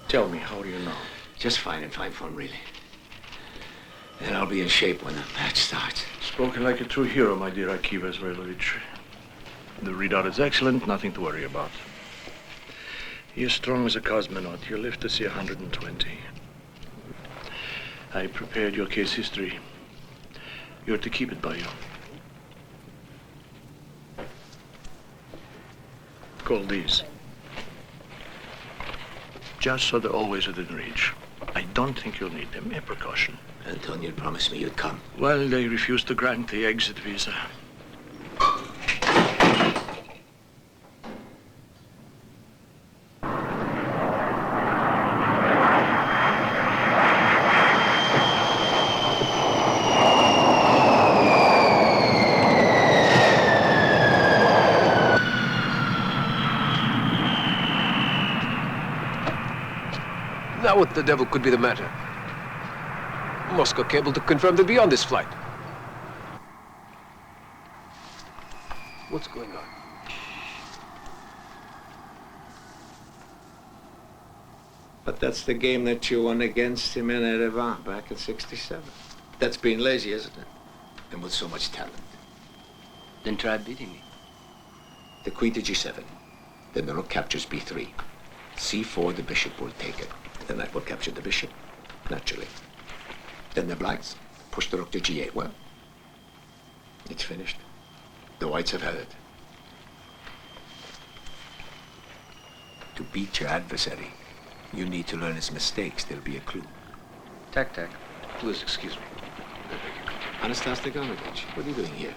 Tell me, how do you know? Just fine, in fine form, really. And I'll be in shape when the match starts. Spoken like a true hero, my dear Akiva Israelovich. The readout is excellent, nothing to worry about. You're strong as a cosmonaut. You'll live to see 120. I prepared your case history. You're to keep it by you. Call these. Just so they're always within reach. I don't think you'll need them. A precaution. Antonio promised me you'd come. Well, they refused to grant the exit visa. Now what the devil could be the matter? Moscow cable to confirm they'll be on this flight. What's going on? But that's the game that you won against him in Erevan back in '67. That's being lazy, isn't it? And with so much talent. Then try beating me. The queen to G7. Then the rook captures B3. C4, the bishop will take it. The knight will capture the bishop, naturally. Then the blacks push the rook to G8. Well, it's finished. The whites have had it. To beat your adversary, you need to learn his mistakes. There'll be a clue. Tac. Please excuse me. Anastas Steganovich, what are you doing here?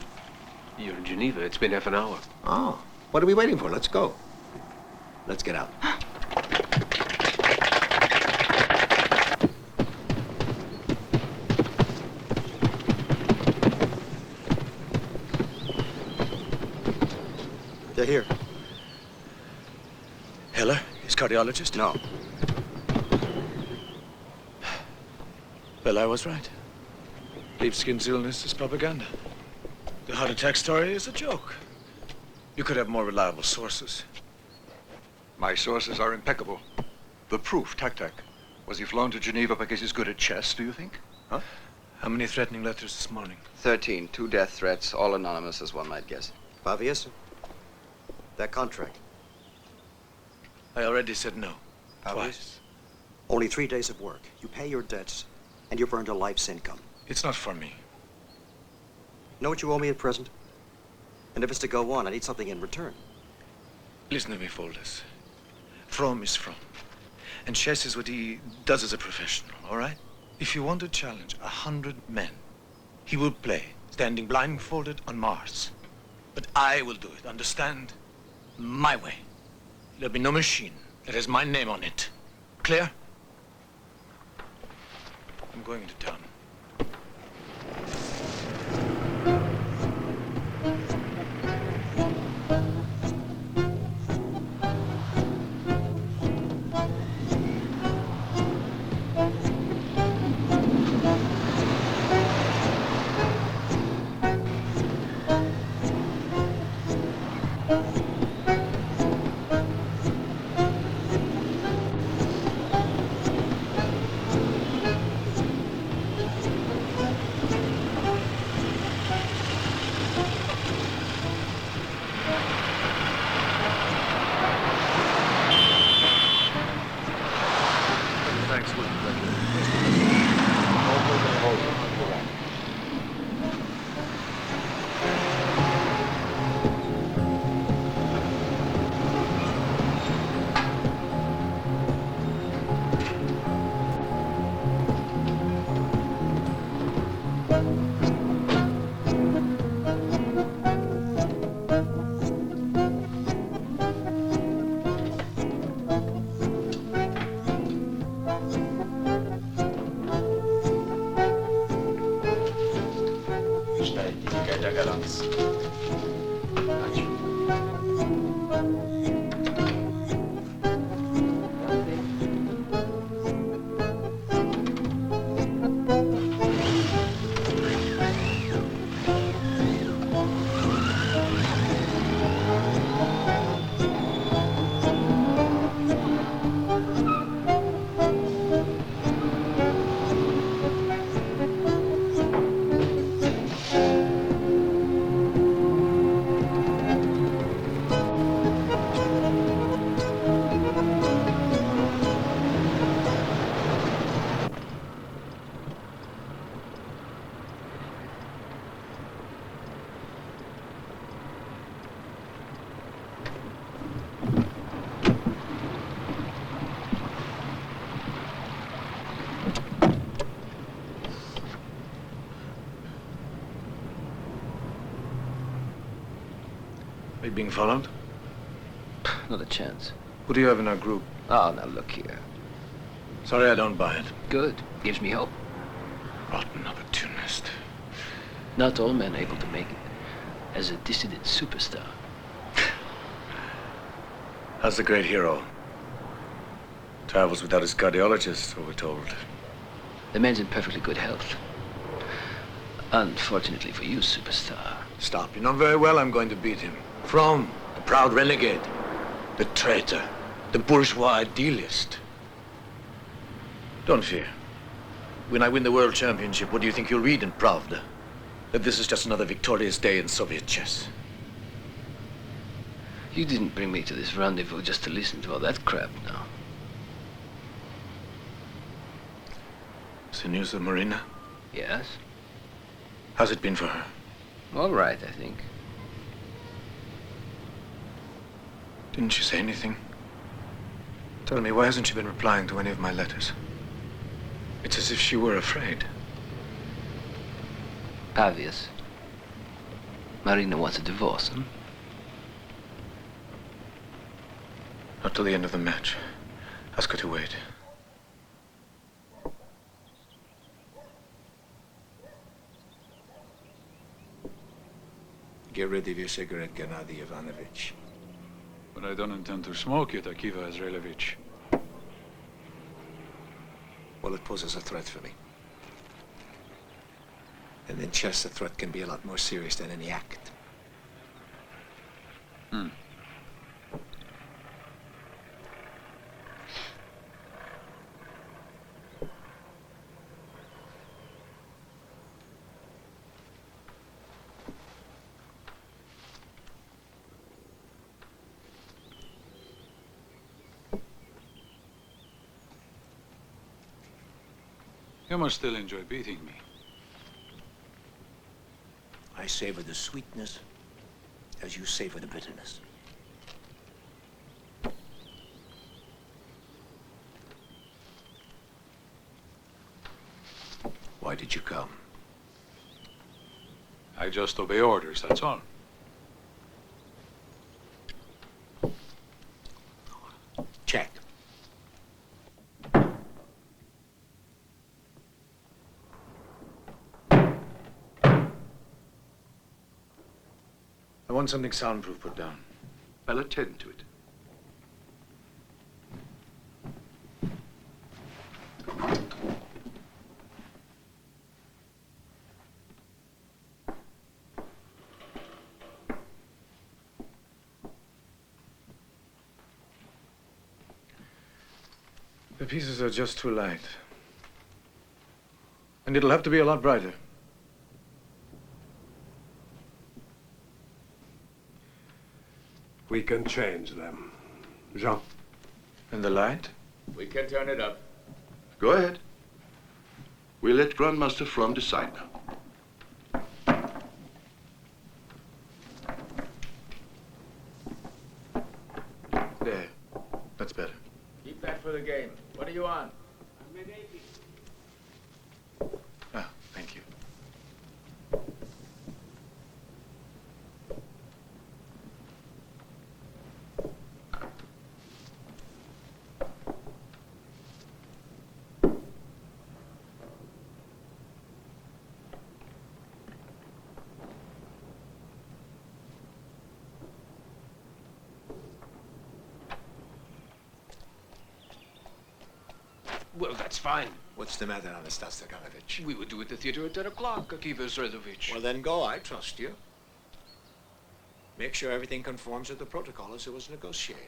You're in Geneva. It's been half an hour. Oh, what are we waiting for? Let's go. Let's get out. They're here. Heller, his cardiologist? No. Well, I was right. Lipskin's illness is propaganda. The heart attack story is a joke. You could have more reliable sources. My sources are impeccable. The proof, tac. Was he flown to Geneva because he's good at chess, do you think? Huh? How many threatening letters this morning? 13, 2 death threats, all anonymous as one might guess. Pavius? That contract. I already said no. Pavius? Twice. Only 3 days of work. You pay your debts, and you've earned a life's income. It's not for me. Know what you owe me at present? And if it's to go on, I need something in return. Listen to me, Folders. From is from. And chess is what he does as a professional, all right? If you want to challenge 100 men, he will play, standing blindfolded on Mars. But I will do it, understand? My way. There'll be no machine that has my name on it. Clear? I'm going into town. being followed? Not a chance. Who do you have in our group? Oh, now look here. Sorry, I don't buy it. Good. Gives me hope. Rotten opportunist. Not all men able to make it. As a dissident superstar. How's the great hero? Travels without his cardiologist, so we're told. The man's in perfectly good health. Unfortunately for you, superstar. Stop. You know very well I'm going to beat him. From the proud renegade, the traitor, the bourgeois idealist. Don't fear. When I win the world championship, what do you think you'll read in Pravda? That this is just another victorious day in Soviet chess. You didn't bring me to this rendezvous just to listen to all that crap now. Is the news of Marina? Yes? How's it been for her? All right, I think. Didn't she say anything? Tell me, why hasn't she been replying to any of my letters? It's as if she were afraid. Obvious. Marina wants a divorce, hmm? Not till the end of the match. Ask her to wait. Get rid of your cigarette, Gennady Ivanovich. But I don't intend to smoke it, Akiva Azraelevich. Well, it poses a threat for me. And in chess, the threat can be a lot more serious than any act. You must still enjoy beating me. I savor the sweetness as you savor the bitterness. Why did you come? I just obey orders, that's all. Check. I want something soundproof put down. I'll attend to it. The pieces are just too light. And it'll have to be a lot brighter. We can change them. Jean. And the light? We can turn it up. Go ahead. We'll let Grandmaster Flom decide now. There. That's better. Keep that for the game. What are you on? Ah, thank you. Well, that's fine. What's the matter, Anastasia Staganovich? We would do it at the theater at 10 o'clock, Akiva Azraelovich. Well, then go. I trust you. Make sure everything conforms with the protocol as it was negotiated.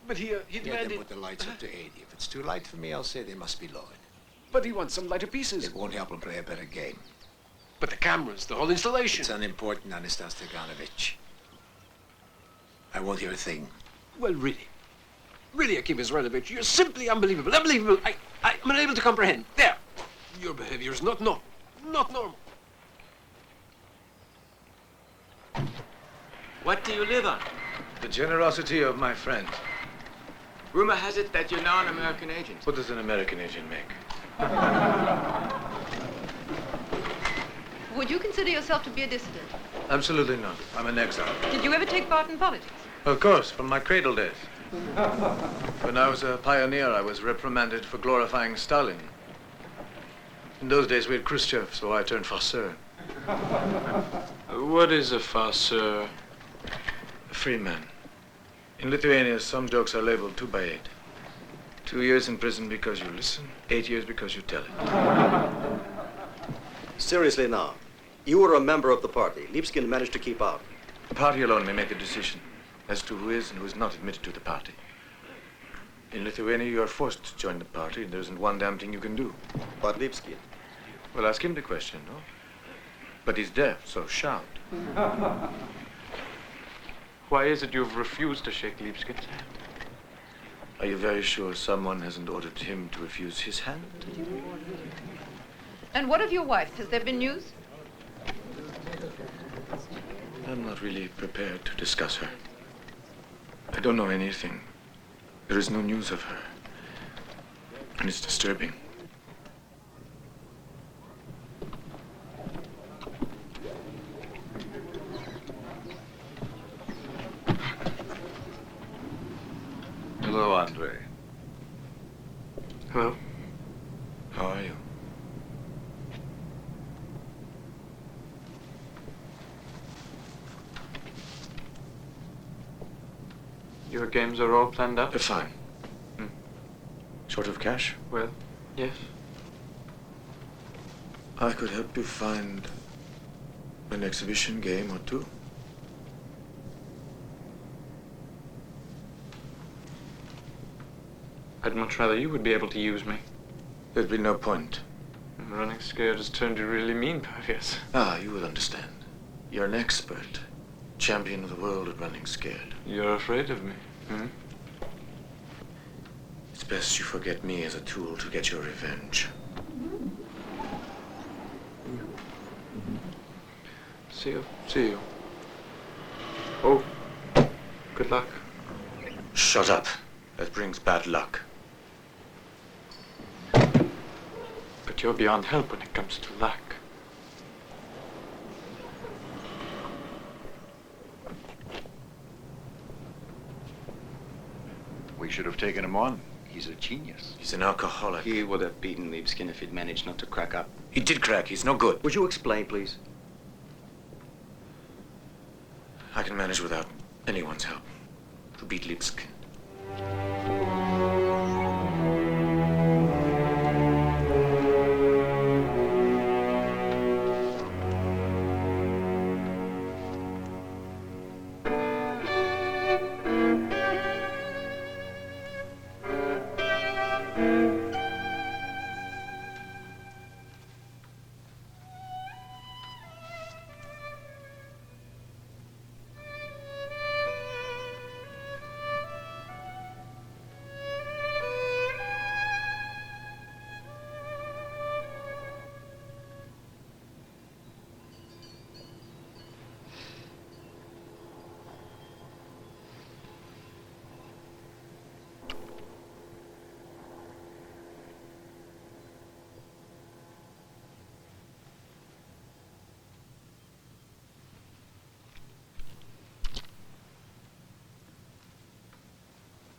But he Get them demanded... put the lights up to 80. If it's too light for me, I'll say they must be lowered. But he wants some lighter pieces. It won't help him play a better game. But the cameras, the whole installation. It's unimportant, Anastasia Staganovich. I won't hear a thing. Well, really. Really, Akiva Azraelovich, you're simply unbelievable. Unbelievable. I'm unable to comprehend. There. Your behavior is not normal. Not normal. What do you live on? The generosity of my friend. Rumor has it that you're now an American agent. What does an American agent make? Would you consider yourself to be a dissident? Absolutely not. I'm an exile. Did you ever take part in politics? Of course, from my cradle days. When I was a pioneer, I was reprimanded for glorifying Stalin. In those days, we had Khrushchev, so I turned farceur. What is a farceur? A free man. In Lithuania, some jokes are labeled 2 by 8. 2 years in prison because you listen, 8 years because you tell it. Seriously now, you were a member of the party. Lipskin managed to keep out. The party alone may make a decision as to who is and who is not admitted to the party. In Lithuania, you are forced to join the party, and there isn't one damn thing you can do. But Lipskin? Well, ask him the question, no? But he's deaf, so shout. Why is it you've refused to shake Lipskin's hand? Are you very sure someone hasn't ordered him to refuse his hand? And what of your wife? Has there been news? I'm not really prepared to discuss her. I don't know anything. There is no news of her. And it's disturbing. Hello, Andre. Hello? How are you? Your games are all planned out? Fine. Short of cash? Well, yes. I could help you find an exhibition game or two. I'd much rather you would be able to use me. There'd be no point. Running scared has turned you really mean, Pavias. Ah, you will understand. You're an expert. Champion of the world at running scared. You're afraid of me, It's best you forget me as a tool to get your revenge. See you. See you. Oh, good luck. Shut up. That brings bad luck. But you're beyond help when it comes to luck. We should have taken him on. He's a genius. He's an alcoholic. He would have beaten Lipskin if he'd managed not to crack up. He did crack. He's no good. Would you explain, please? I can manage without anyone's help to beat Lipskin.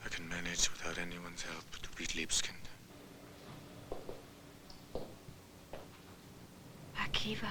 I can manage without anyone's help to beat Lipskin. Akiva.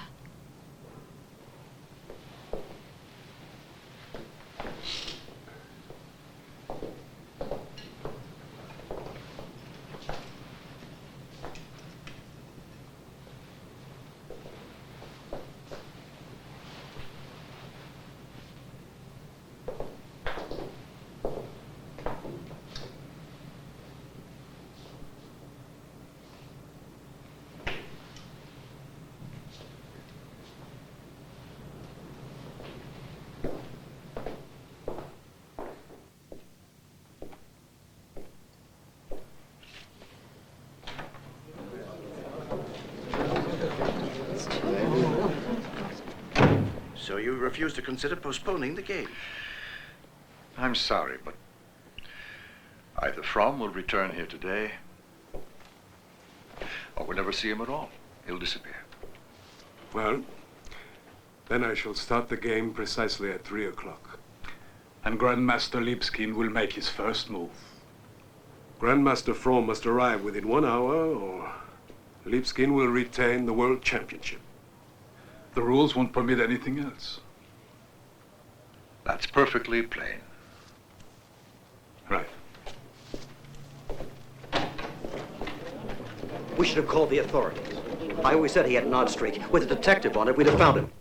So you refuse to consider postponing the game? I'm sorry, but either Fromm will return here today, or we'll never see him at all. He'll disappear. Well, Then I shall start the game precisely at 3 o'clock. And Grandmaster Lipskin will make his first move. Grandmaster From must arrive within 1 hour, or Lipskin will retain the World Championship. The rules won't permit anything else. That's perfectly plain. Right. We should have called the authorities. I always said he had an odd streak. With a detective on it, we'd have found him.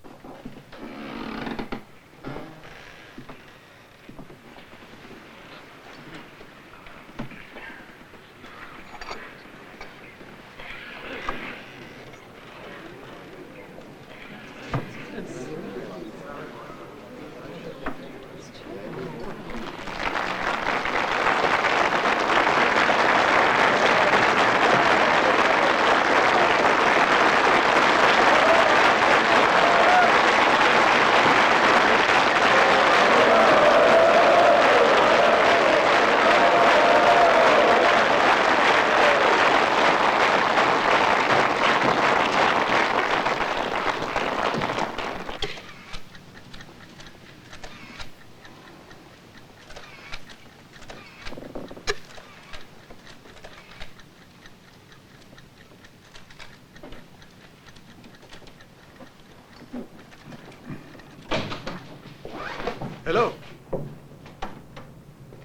Hello.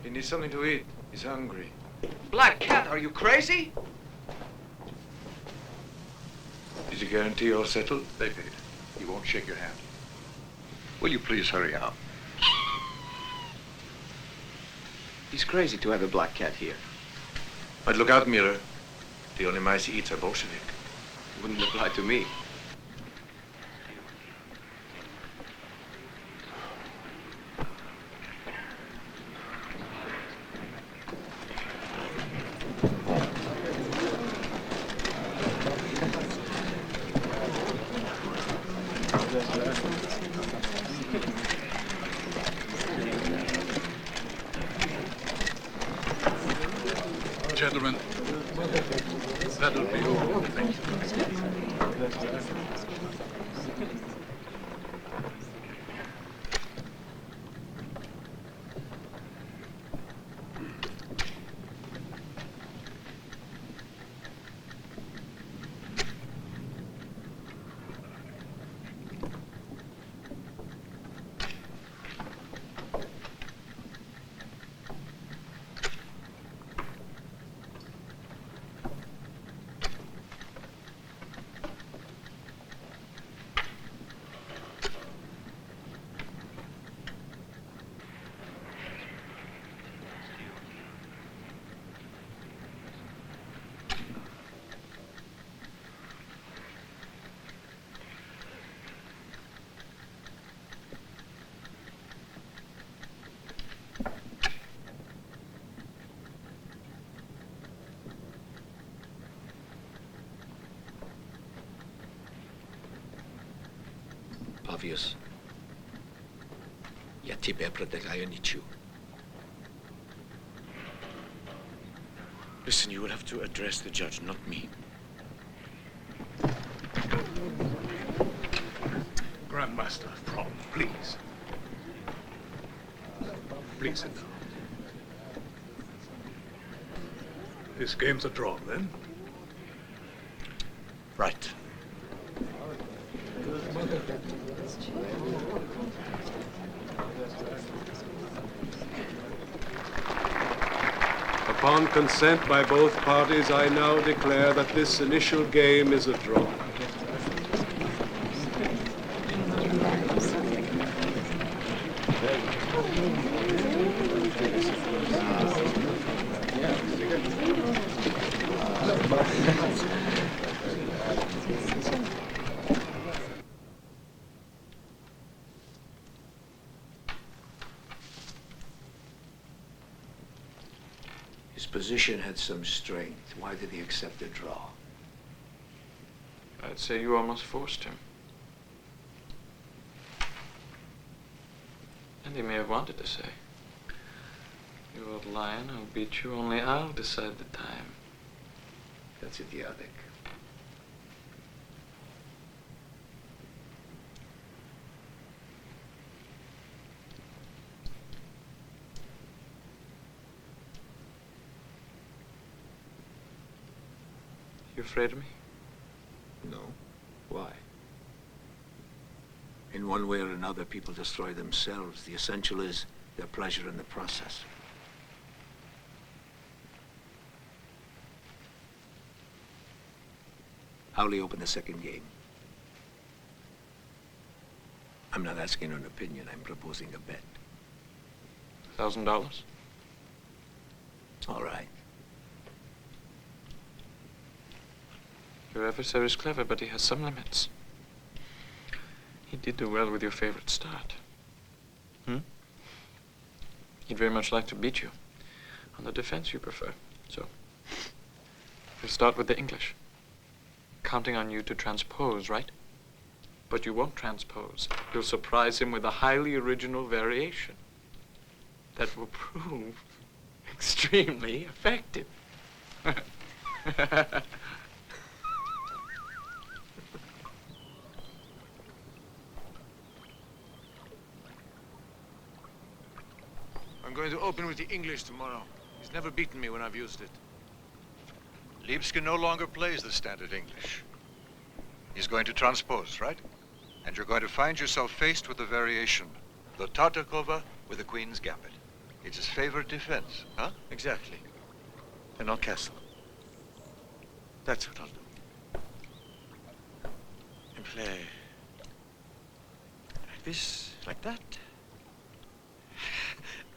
He needs something to eat. He's hungry. Black cat, are you crazy? Is your guarantee all settled? They paid. He won't shake your hand. Will you please hurry up? He's crazy to have a black cat here. But look out, Miller. The only mice he eats are Bolshevik. Wouldn't apply to me. Gentlemen, that'll be all. Thank you. Obvious. Я тебя продаю ничего. Listen, you will have to address the judge, not me. Grandmaster From, please. Please sit down. This game's a draw, then? Right. Upon consent by both parties, I now declare that this initial game is a draw. His position had some strength. Why did he accept the draw? I'd say you almost forced him. And he may have wanted to say, "You old lion, I'll beat you, only I'll decide the time." That's idiotic. You afraid of me? No. Why? In one way or another, people destroy themselves. The essential is their pleasure in the process. How'll he open the second game? I'm not asking an opinion. I'm proposing a bet. $1,000? All right. Your adversary is clever, but he has some limits. He did do well with your favorite start. He'd very much like to beat you on the defense you prefer. So, we'll start with the English. Counting on you to transpose, right? But you won't transpose. You'll surprise him with a highly original variation that will prove extremely effective. I'm going to open with the English tomorrow. He's never beaten me when I've used it. Lipskin no longer plays the standard English. He's going to transpose, right? And you're going to find yourself faced with a variation. The Tartakova with the Queen's Gambit. It's his favorite defense, huh? Exactly. And not castle. That's what I'll do. And play like this, like that.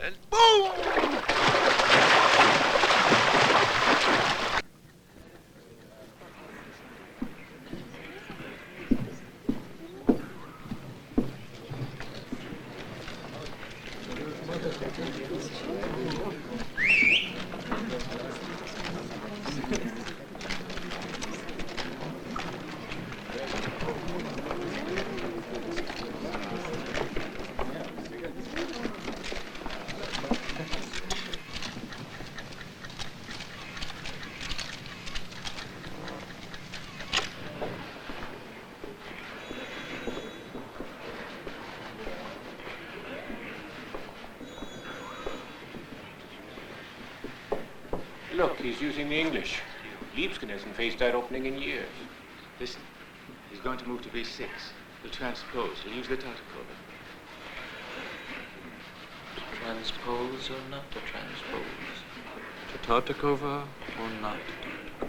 And boom! Look, he's using the English. Lipskin hasn't faced that opening in years. Listen, he's going to move to B6. He'll transpose. He'll use the Tartakova. Transpose or not to transpose? To Tartakova or not to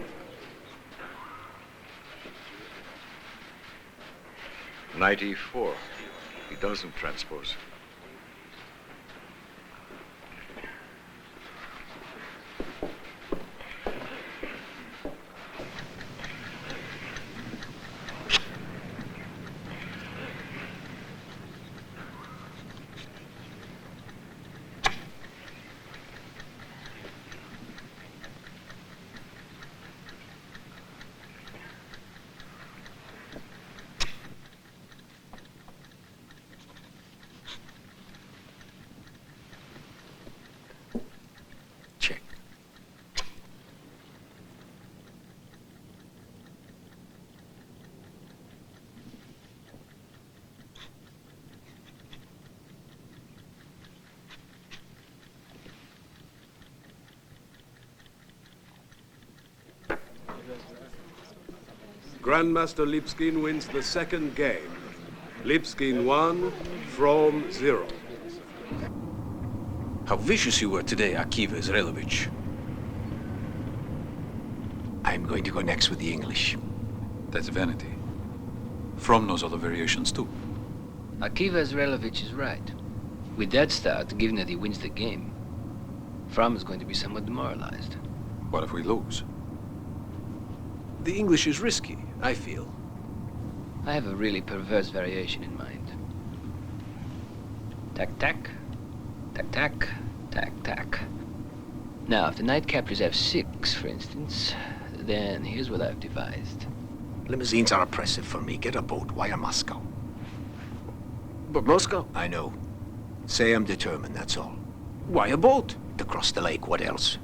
Tartakova? 94. He doesn't transpose. Grandmaster Lipskin wins the second game. Lipskin 1 from 0. How vicious you were today, Akiva Izrailovich. I'm going to go next with the English. That's vanity. From knows all the variations too. Akiva Izrailovich is right. With that start, given that he wins the game, Fromm is going to be somewhat demoralized. What if we lose? The English is risky, I feel. I have a really perverse variation in mind. Tack-tack, tack-tack, tack-tack. Now, if the knight captures f6, for instance, then here's what I've devised. Limousines are oppressive for me. Get a boat. Wire Moscow. But Moscow? I know. Say I'm determined, that's all. Why a boat? To cross the lake, what else?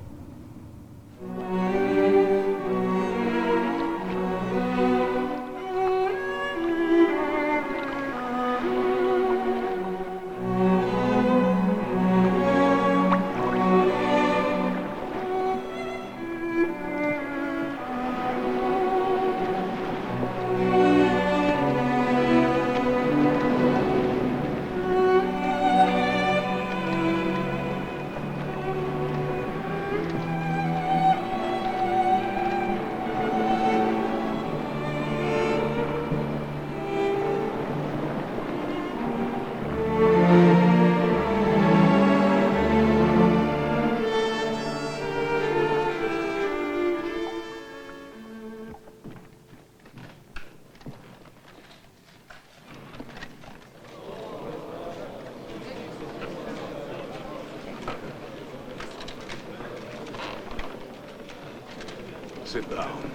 Sit down.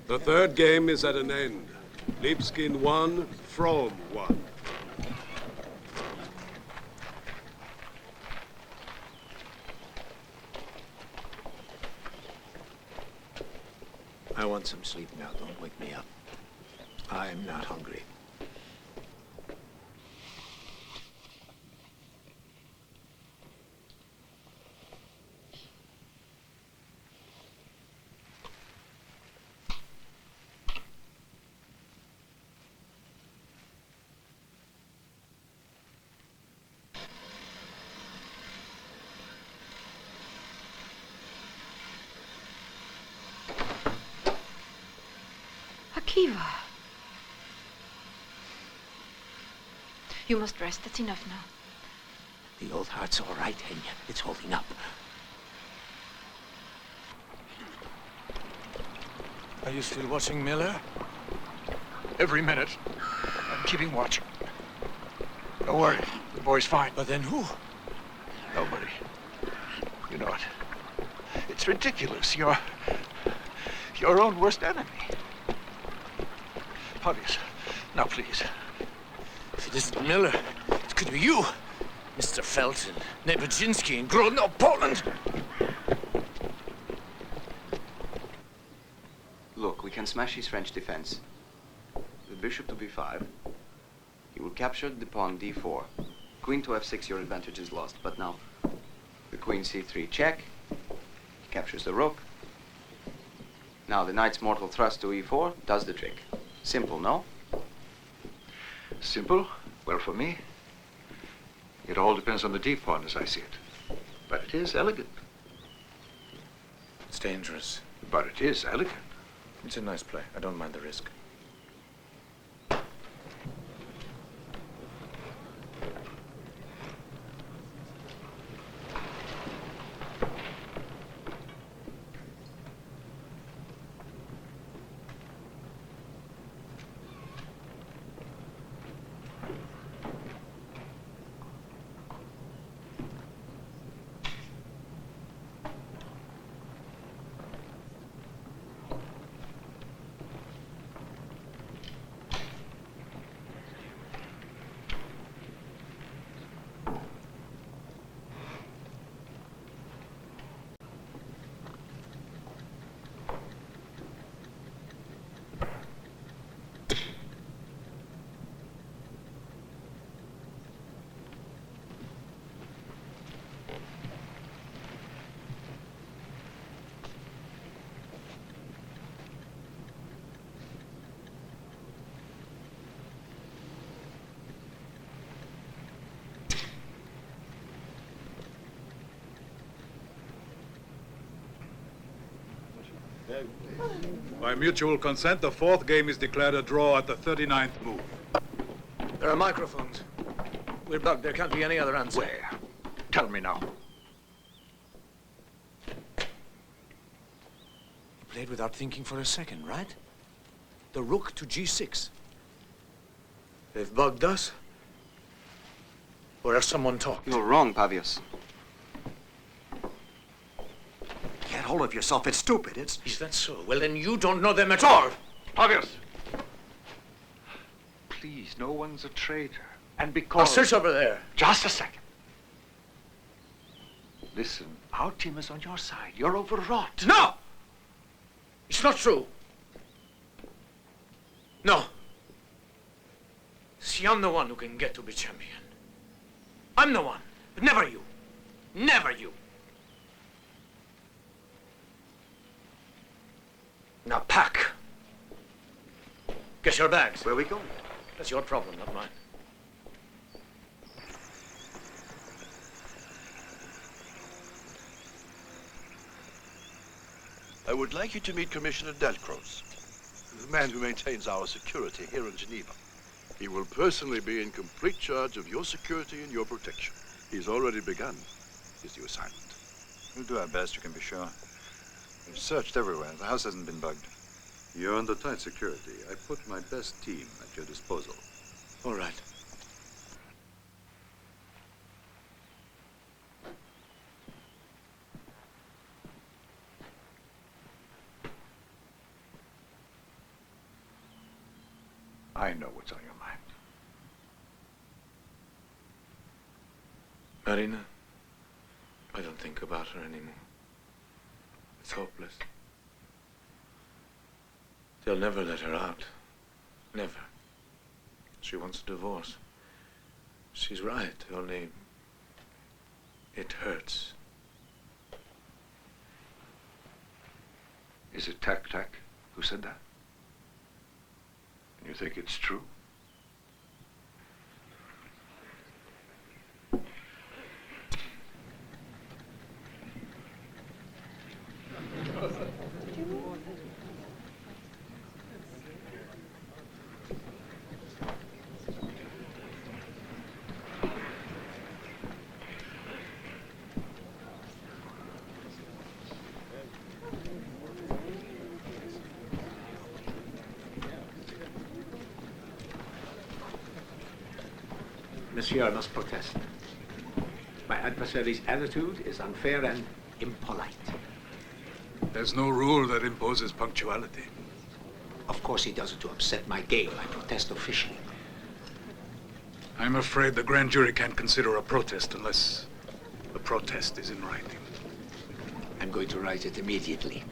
The third game is at an end. Lipskin 1, From 1. I want some sleep now. Don't wake me up. I'm not hungry. Akiva. You must rest. That's enough now. The old heart's all right, Henya. It's holding up. Are you still watching Miller? Every minute. I'm keeping watching. Don't worry. The boy's fine. But then who? Nobody. You know it. It's ridiculous. You're your own worst enemy. Obvious. Now, please. If it isn't Miller, it could be you. Mr. Felton, Nebuchadnezzar in Grodno, Poland. Look, we can smash his French defense. The bishop to b5. He will capture the pawn d4. Queen to f6, your advantage is lost. But now, the queen c3 check. He captures the rook. Now the knight's mortal thrust to e4 does the trick. Simple, no? Simple? Well, for me, it all depends on the d-pawn as I see it. But it is elegant. It's dangerous. But it is elegant. It's a nice play. I don't mind the risk. By mutual consent, the fourth game is declared a draw at the 39th move. There are microphones. We're bugged. There can't be any other answer. Where? Tell me now. You played without thinking for a second, right? The rook to g6. They've bugged us? Or has someone talked? You're wrong, Pavios. Get hold of yourself. It's stupid. It's... Is that so? Well, then you don't know them at all. Pavios! Please, no one's a traitor. And I'll because... search over there. Just a second. Listen, our team is on your side. You're overwrought. No! It's not true. No. see, I'm the one who can get to be champion. I'm the one, but never you. Never you. Now pack. Get your bags. Where are we going? That's your problem, not mine. I would like you to meet Commissioner Delcros, the man who maintains our security here in Geneva. He will personally be in complete charge of your security and your protection. He's already begun his new assignment. We'll do our best, you can be sure. We've searched everywhere. The house hasn't been bugged. You're under tight security. I put my best team at your disposal. All right. I know what's on your mind. Marina, I don't think about her anymore. It's hopeless. They'll never let her out. Never. She wants a divorce. She's right, only it hurts. Is it Tak who said that? And you think it's true? Monsieur, I must protest. My adversary's attitude is unfair and impolite. There's no rule that imposes punctuality. Of course he does it to upset my game. I protest officially. I'm afraid the grand jury can't consider a protest unless the protest is in writing. I'm going to write it immediately.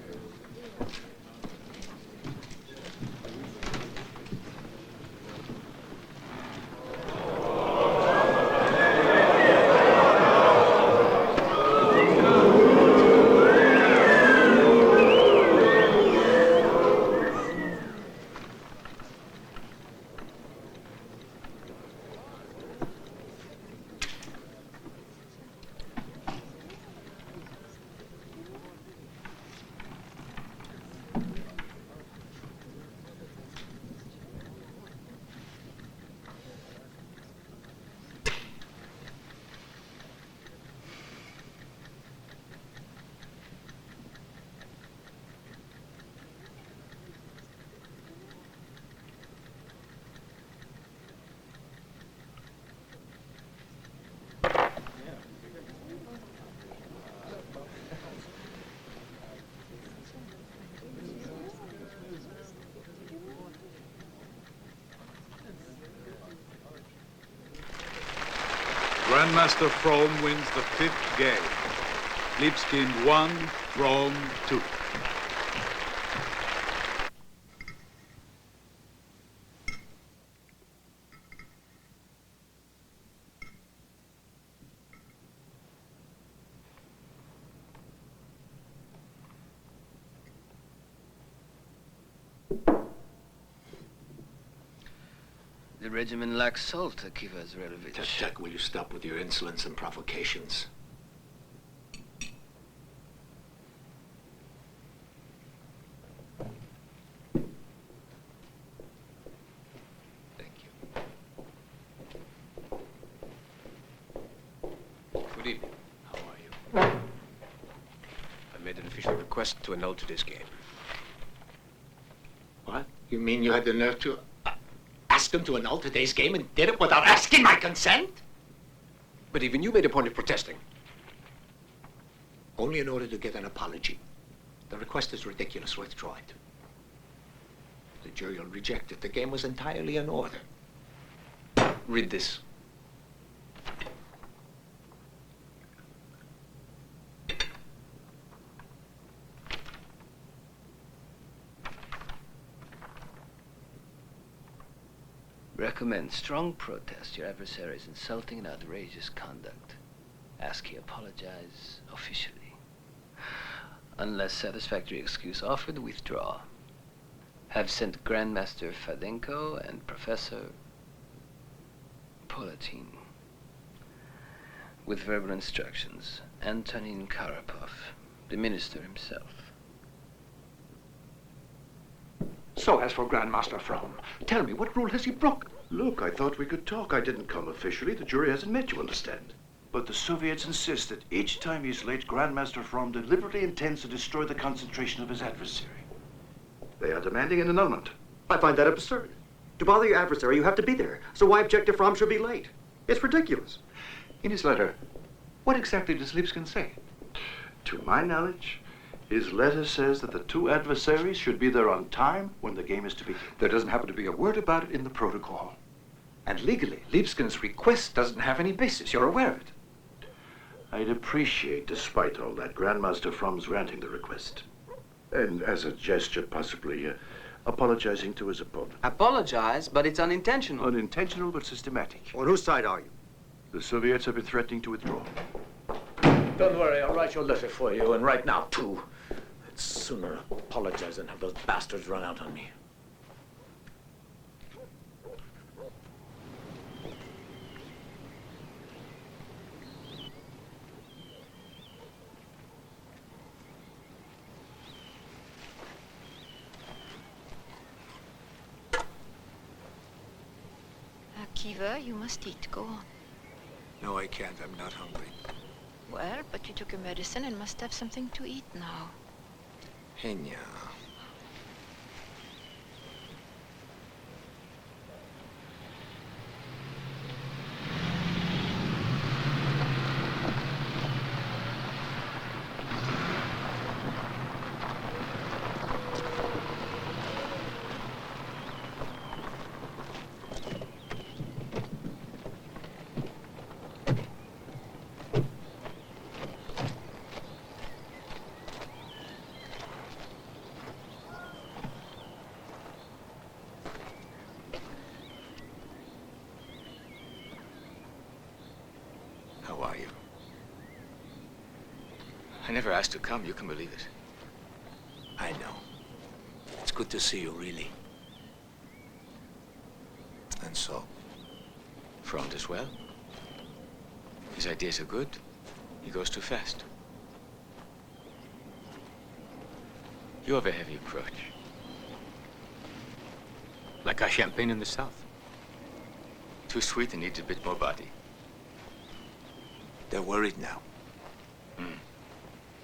Grandmaster From wins the 5th game. Lipskin 1, Rome 2. The regiment lacks salt, Akiva Zrelovich. Tak, will you stop with your insolence and provocations? Thank you. Good evening. How are you? I made an official request to annul today's game. What? You mean you had the nerve to ask them to annul today's game and did it without asking my consent? But even you made a point of protesting. Only in order to get an apology. The request is ridiculous. Withdraw it. The jury will reject it. The game was entirely in order. Read this. commend strong protest your adversary's insulting and outrageous conduct. Ask he apologize officially. Unless satisfactory excuse offered, withdraw. Have sent Grandmaster Fadenko and Professor Polatin with verbal instructions. Antonin Karapov, the minister himself. So as for Grandmaster Fromm, tell me, what rule has he broken? Look, I thought we could talk. I didn't come officially. The jury hasn't met, you understand. But the Soviets insist that each time he's late, Grandmaster Fromm deliberately intends to destroy the concentration of his adversary. They are demanding an annulment. I find that absurd. To bother your adversary, you have to be there. So why object if Fromm should be late? It's ridiculous. In his letter, what exactly does Lipskin say? To my knowledge, his letter says that the two adversaries should be there on time when the game is to begin. There doesn't happen to be a word about it in the protocol. And legally, Lipskin's request doesn't have any basis. You're aware of it. I'd appreciate, despite all that, Grandmaster Fromm's granting the request. And as a gesture, possibly apologizing to his opponent. Apologize, but it's unintentional. Unintentional, but systematic. On whose side are you? The Soviets have been threatening to withdraw. Don't worry, I'll write your letter for you, and right now, too. I'd sooner apologize than have those bastards run out on me. Kiva, you must eat. Go on. No, I can't. I'm not hungry. Well, but you took your medicine and must have something to eat now. Henya. How are you? I never asked to come, you can believe it. I know. It's good to see you, really. And so? Fromm does well. His ideas are good. He goes too fast. You have a heavy approach. Like our champagne in the south. Too sweet and needs a bit more body. They're worried now.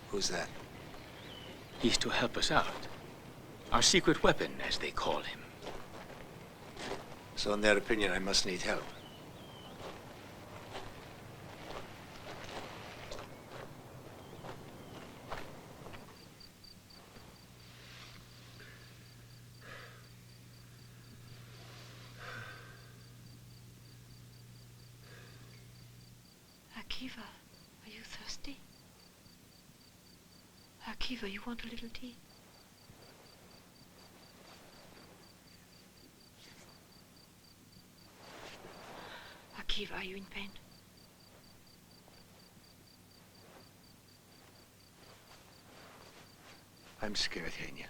Who's that? He's to help us out. Our secret weapon, as they call him. So in their opinion, I must need help. Akiva, are you thirsty? Akiva, you want a little tea? Akiva, are you in pain? I'm scared, Henya.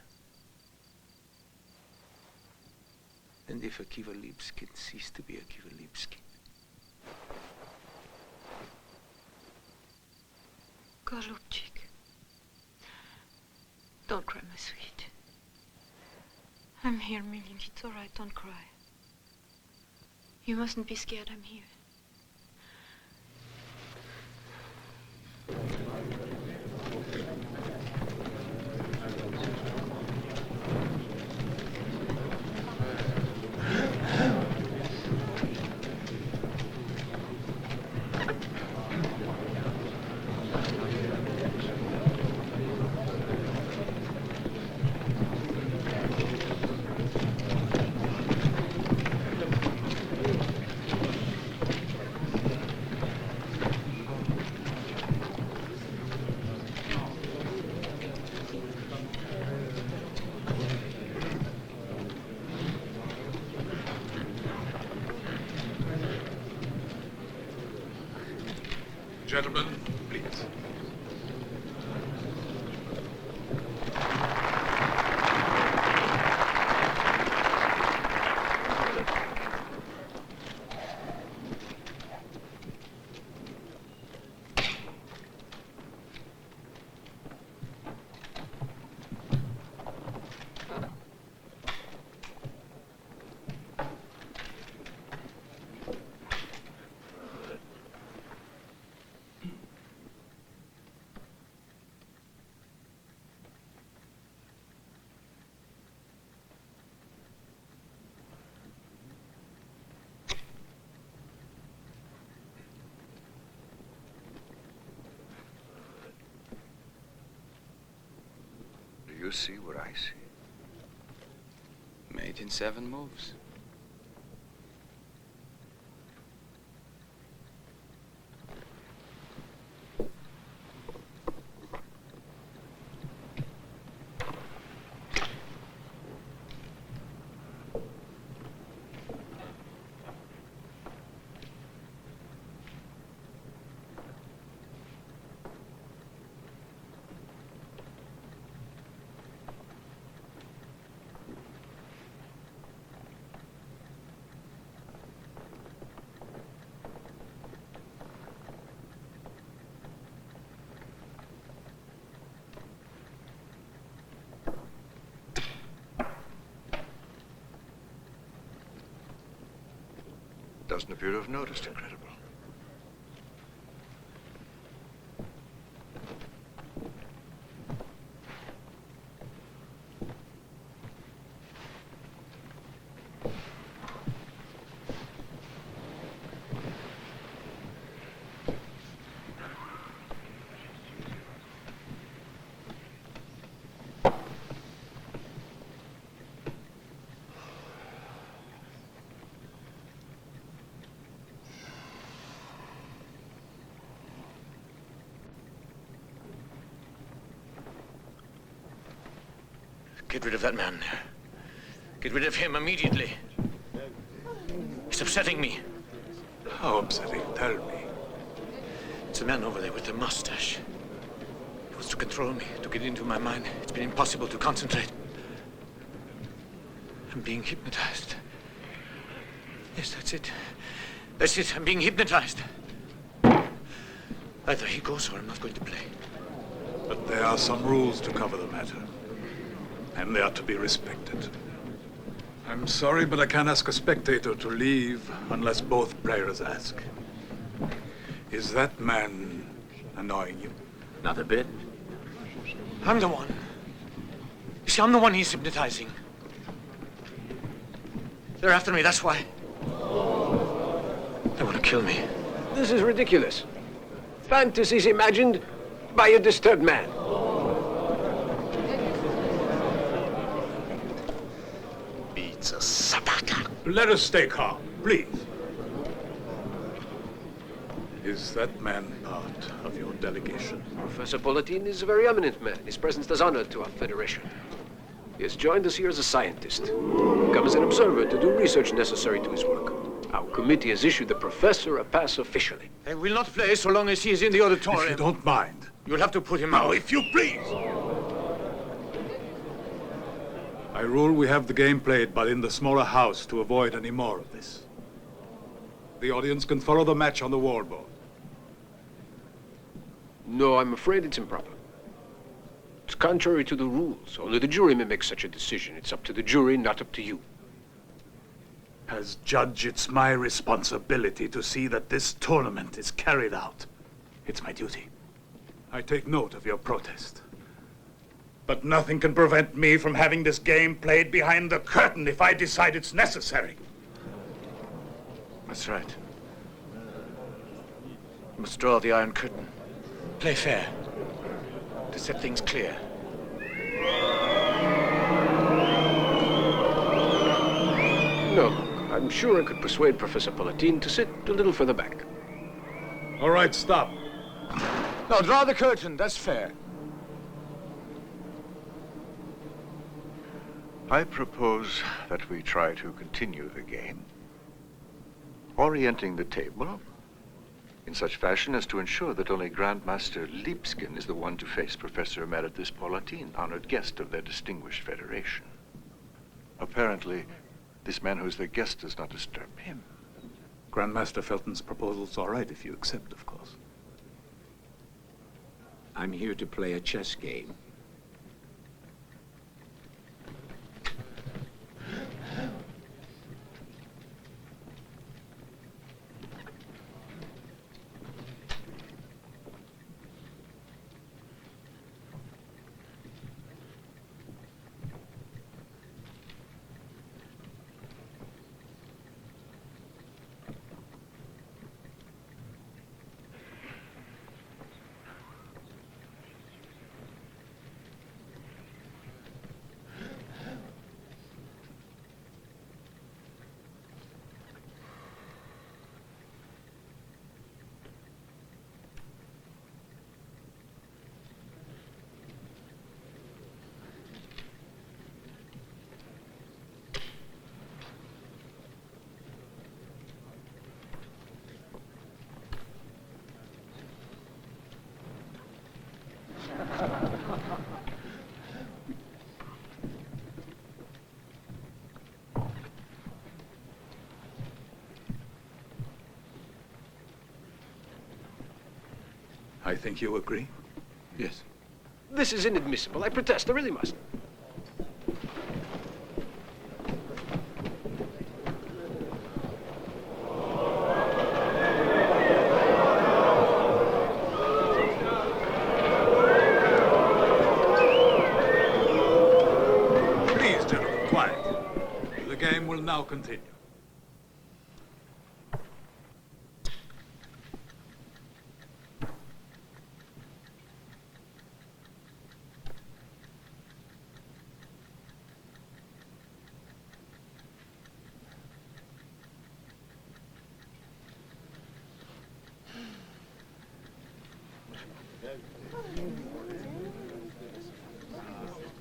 And if Akiva Lipskin ceased to be Akiva Lipskin? Golubchik. Don't cry, my sweet. I'm here, Million. It's all right. Don't cry. You mustn't be scared. I'm here. Gentlemen, please. Do you see what I see? Made in 7 moves. Doesn't appear to have noticed, incredible. Get rid of that man there. Get rid of him immediately. He's upsetting me. How upsetting? Tell me. It's the man over there with the mustache. He wants to control me, to get into my mind. It's been impossible to concentrate. I'm being hypnotized. Yes, that's it. That's it. I'm being hypnotized. Either he goes or I'm not going to play. But there are some rules to cover the matter. And they are to be respected. I'm sorry, but I can't ask a spectator to leave unless both players ask. Is that man annoying you? Not a bit. I'm the one. You see, I'm the one he's hypnotizing. They're after me, that's why. They want to kill me. This is ridiculous. Fantasies imagined by a disturbed man. Let us stay calm, please. Is that man part of your delegation? Professor Politin is a very eminent man. His presence does honor to our Federation. He has joined us here as a scientist. Come as an observer to do research necessary to his work. Our committee has issued the professor a pass officially. I will not play so long as he is in the auditorium. If you don't mind. You'll have to put him Now, out. if you please. I rule we have the game played, but in the smaller house to avoid any more of this. The audience can follow the match on the wallboard. No, I'm afraid it's improper. It's contrary to the rules. Only the jury may make such a decision. It's up to the jury, not up to you. As judge, it's my responsibility to see that this tournament is carried out. It's my duty. I take note of your protest. But nothing can prevent me from having this game played behind the curtain if I decide it's necessary. That's right. You must draw the Iron Curtain. Play fair. To set things clear. No, I'm sure I could persuade Professor Politin to sit a little further back. All right, stop. No, draw the curtain. That's fair. I propose that we try to continue the game. Orienting the table in such fashion as to ensure that only Grandmaster Lipskin is the one to face Professor Emeritus Paulatin, honored guest of their distinguished federation. Apparently, this man who's their guest does not disturb him. Grandmaster Felton's proposal's all right if you accept, of course. I'm here to play a chess game. I think you agree? Yes. This is inadmissible. I protest. I really must. Please, gentlemen, quiet. The game will now continue.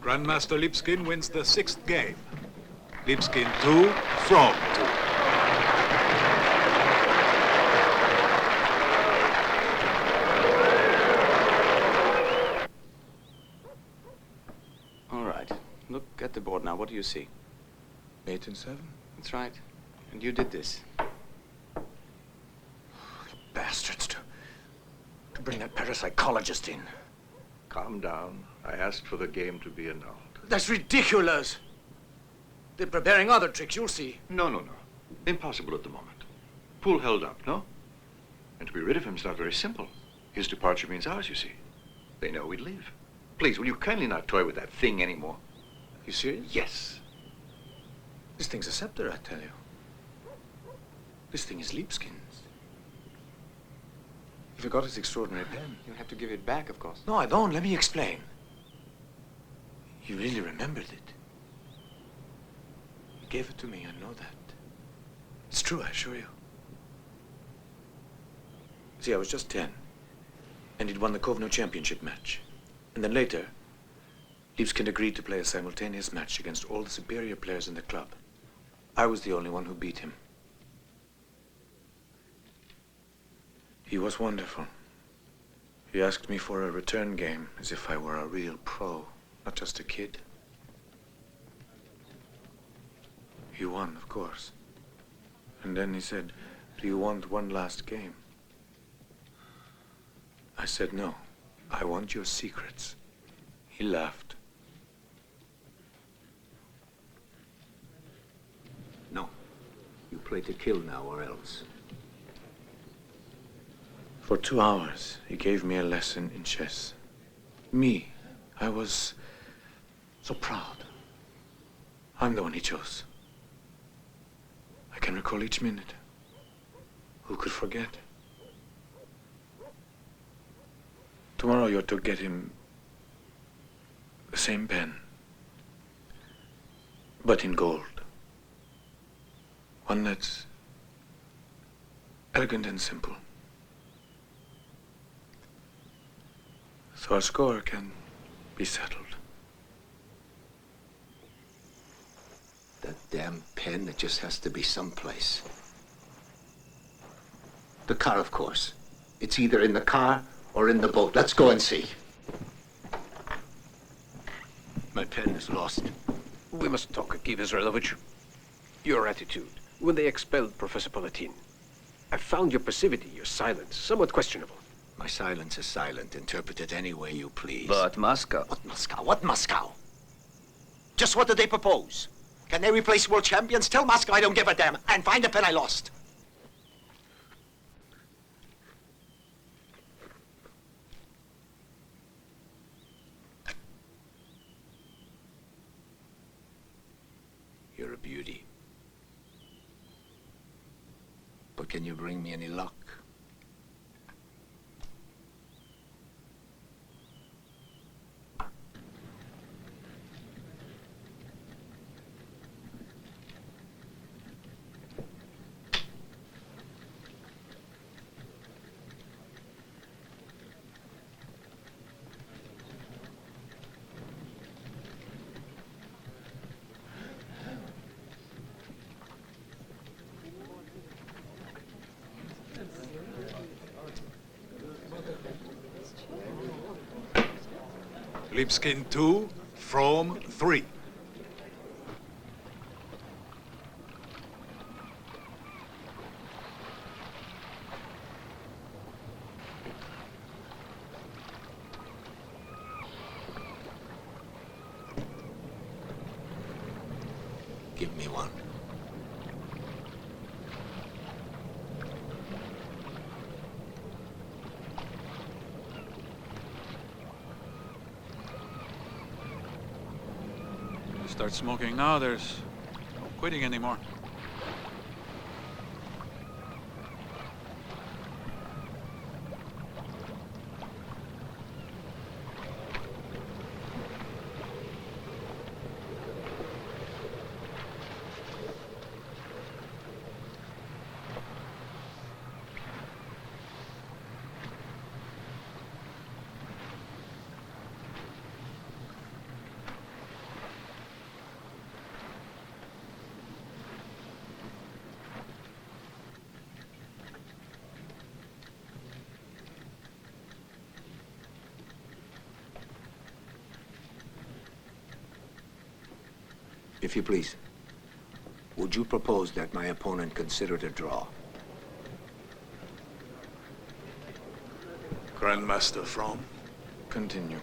Grandmaster Lipskin wins the 6th game. Lipskin 2, from 2. All right. Look at the board now. What do you see? 8 and 7? That's right. And you did this. Bastards to bring that parapsychologist in. Calm down. I asked for the game to be annulled. That's ridiculous. They're preparing other tricks, you'll see. No. Impossible at the moment. Poole held up, no? And to be rid of him is not very simple. His departure means ours, you see. They know we'd leave. Please, will you kindly not toy with that thing anymore? You serious? Yes. This thing's a scepter, I tell you. This thing is Lipskin's. He forgot his extraordinary pen. You have to give it back, of course. No, I don't. Let me explain. He really remembered it. He gave it to me, I know that. It's true, I assure you. See, I was just 10. And he'd won the Kovno championship match. And then later, Lipskin agreed to play a simultaneous match against all the superior players in the club. I was the only one who beat him. He was wonderful. He asked me for a return game, as if I were a real pro, not just a kid. He won, of course. And then he said, "Do you want one last game?" I said, "No, I want your secrets." He laughed. No. You play to kill now or else. For 2 hours, he gave me a lesson in chess. Me, I was so proud. I'm the one he chose. I can recall each minute. Who could forget? Tomorrow you're to get him the same pen, but in gold. One that's elegant and simple. So our score can be settled. That damn pen, it just has to be someplace. The car, of course. It's either in the car or in the boat. Let's go and see. My pen is lost. We must talk, Akiv Israelovich. Your attitude, when they expelled Professor Palatin. I found your passivity, your silence, somewhat questionable. My silence is silent. Interpret it any way you please. But Moscow. What Moscow? What Moscow? Just what did they propose? Can they replace world champions? Tell Moscow I don't give a damn. And find the pen I lost. You're a beauty. But can you bring me any luck? Lipskin 2, from 3. Give me one. Start smoking now, there's no quitting anymore. If you please, would you propose that my opponent consider it a draw? Grandmaster from? Continue.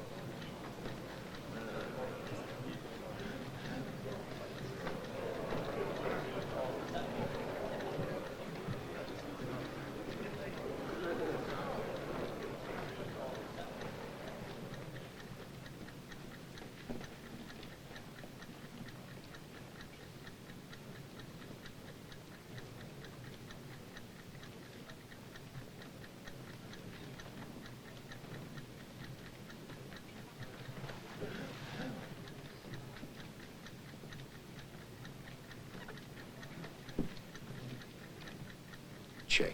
Check.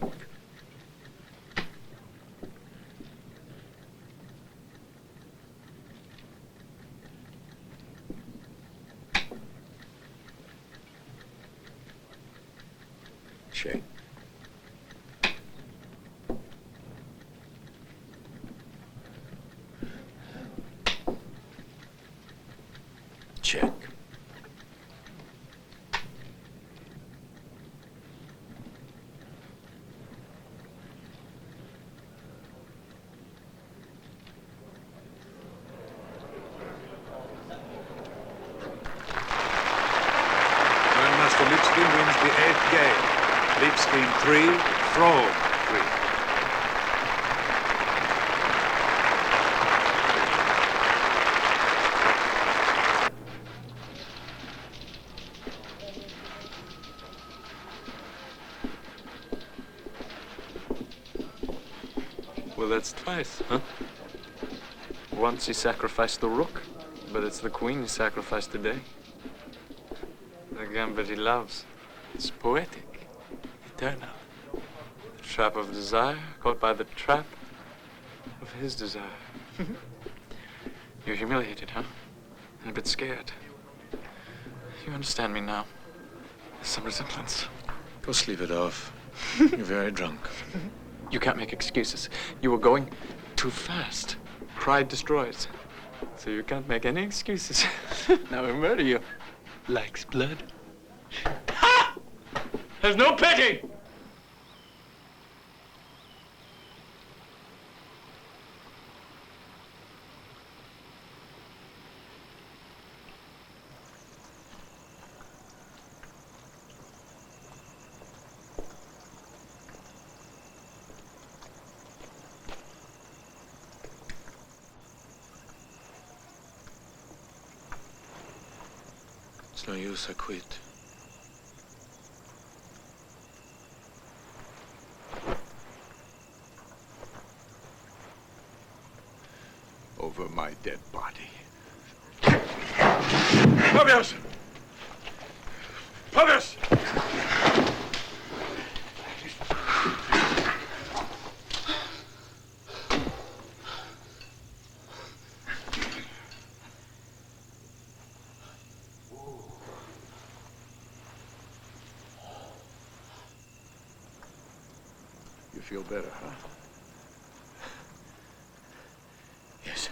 Check. Check. Grandmaster Lipskin wins the 8th game. Lipskin 3, from 3. Well, that's twice, huh? Once he sacrificed the rook, but it's the queen he sacrificed today. The gambit he loves. It's poetic, eternal. The trap of desire, caught by the trap of his desire. You're humiliated, huh? And a bit scared. You understand me now. There's some resemblance. Go sleep it off. You're very drunk. You can't make excuses. You were going too fast. Pride destroys. So you can't make any excuses. Now I murder you. Likes blood. Ha! There's no pity! It's no use, I quit. Over my dead body. Pavias! Pavias! You feel better, huh? Yes.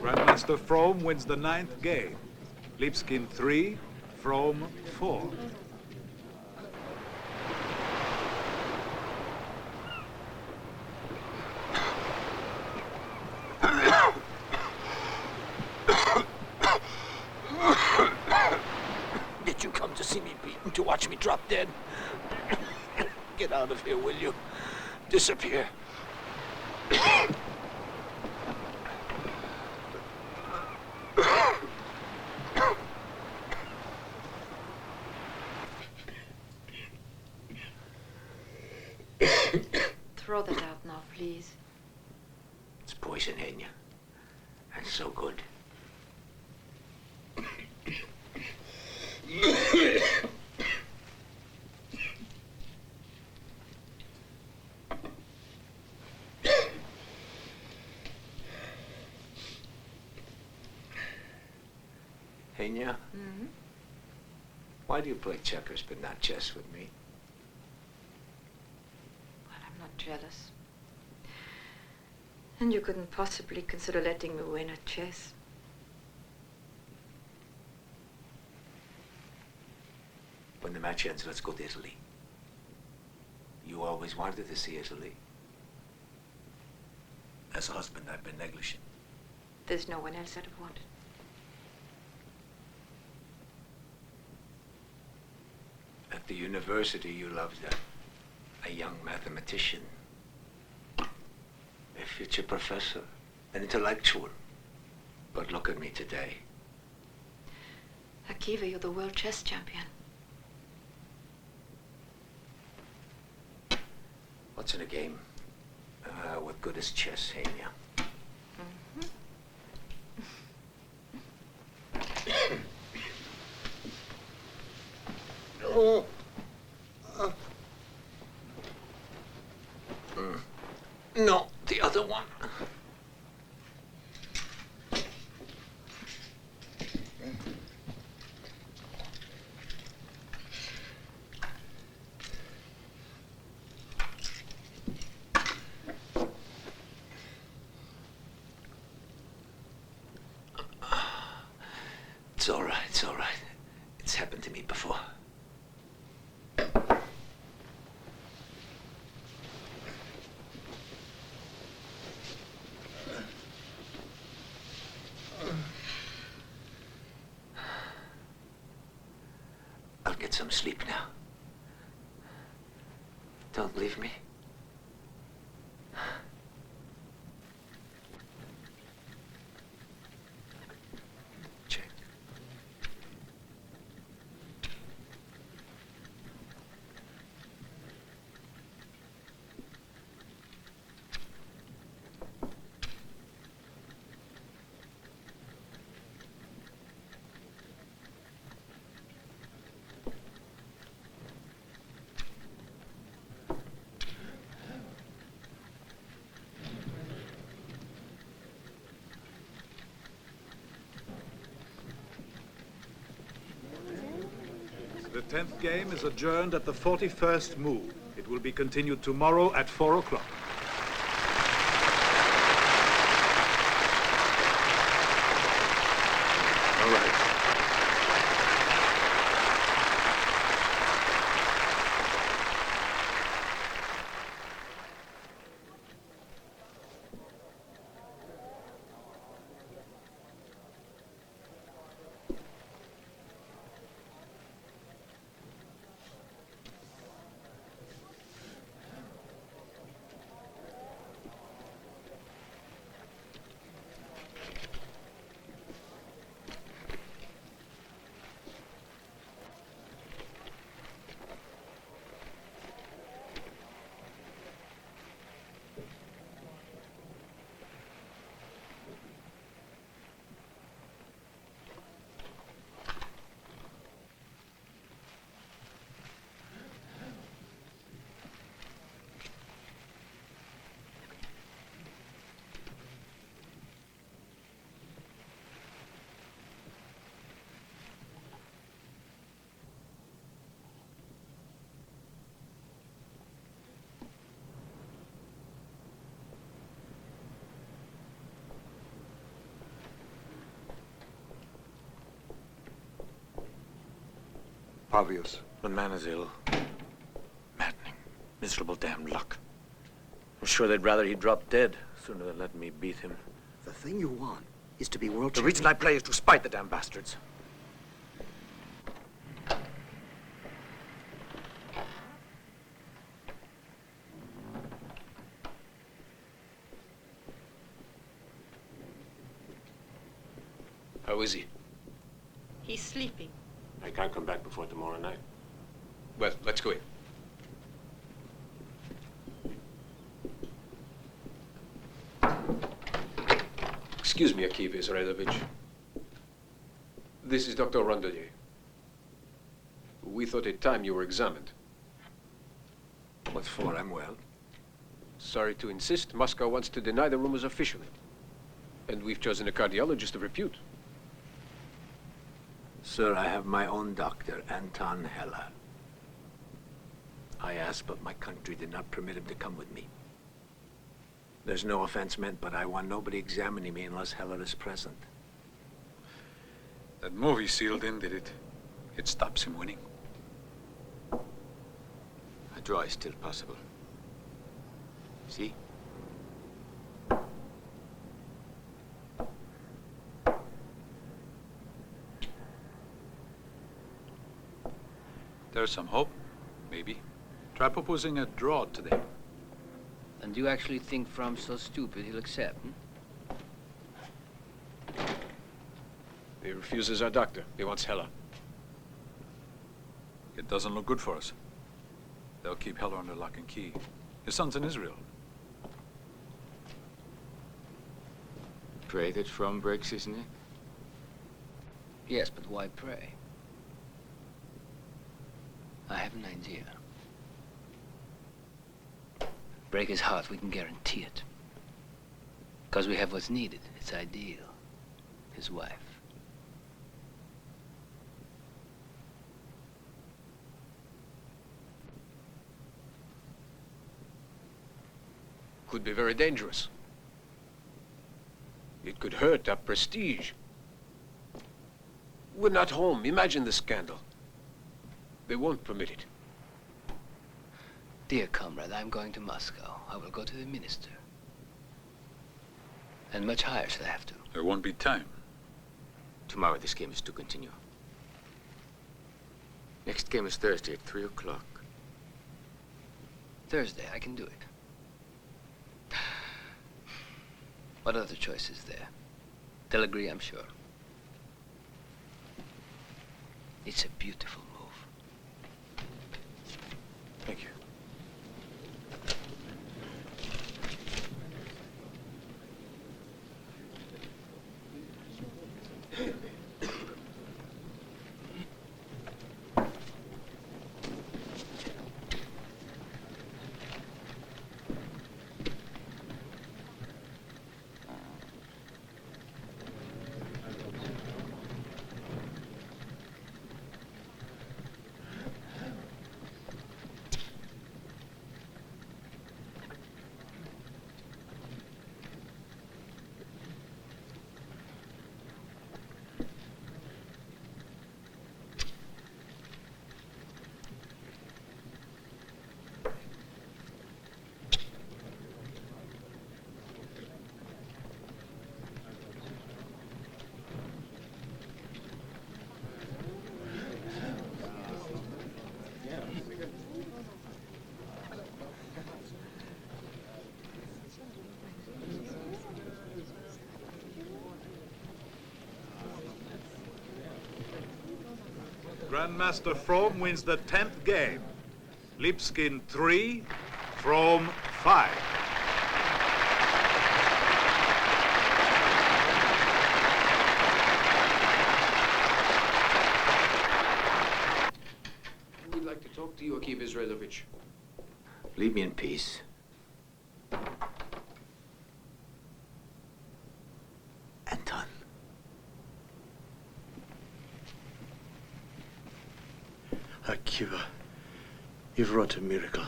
Grandmaster From wins the 9th game. Lipskin 3, From 4. Did you come to see me beaten, to watch me drop dead? Get out of here, will you? Disappear. Throw that out now, please. It's poison, Henya. And so good. Henya? Mm-hmm. Why do you play checkers but not chess with me? Well, I'm not jealous. And you couldn't possibly consider letting me win at chess. When the match ends, let's go to Italy. You always wanted to see Italy. As a husband, I've been negligent. There's no one else I'd have wanted. At the university, you loved a young mathematician. A future professor, an intellectual. But look at me today. Akiva, you're the world chess champion. What's in a game? What good is chess, Henya? Oh. No, the other one. It's all right, it's all right. It's happened to me before. get some sleep now. Don't leave me. Check. The 10th game is adjourned at the 41st move. It will be continued tomorrow at 4 o'clock. All right. Obvious. When man is ill. Maddening. Miserable damn luck. I'm sure they'd rather he drop dead sooner than let me beat him. The thing you want is to be world The champion. reason I play is to spite the damn bastards. How is he? He's sleeping. I can't come back before tomorrow night. Well, let's go in. Excuse me, Akiva Israelovich. This is Dr. Rondelier. We thought it time you were examined. What for? I'm well. Sorry to insist, Moscow wants to deny the rumors officially. And we've chosen a cardiologist of repute. Sir, I have my own doctor, Anton Heller. I asked, but my country did not permit him to come with me. There's no offense meant, but I want nobody examining me unless Heller is present. That movie sealed in, did it? It stops him winning. A draw is still possible. See? There's some hope, maybe. Try proposing a draw today. And you actually think From's so stupid he'll accept, He refuses our doctor. He wants Heller. It doesn't look good for us. They'll keep Heller under lock and key. His son's in Israel. Pray that From breaks his neck. Yes, but why pray? I have an idea. Break his heart, we can guarantee it. Because we have what's needed. It's ideal. His wife. Could be very dangerous. It could hurt our prestige. We're not home. Imagine the scandal. They won't permit it. Dear comrade, I'm going to Moscow. I will go to the minister. And much higher shall I have to. There won't be time. Tomorrow this game is to continue. Next game is Thursday at 3 o'clock. Thursday, I can do it. What other choice is there? They'll agree, I'm sure. It's a beautiful move. Thank you. Grandmaster From wins the 10th game. Lipskin 3, From 5. We'd like to talk to you, Akif Israelovich. Leave me in peace. Anton. Akiva, you've wrought a miracle.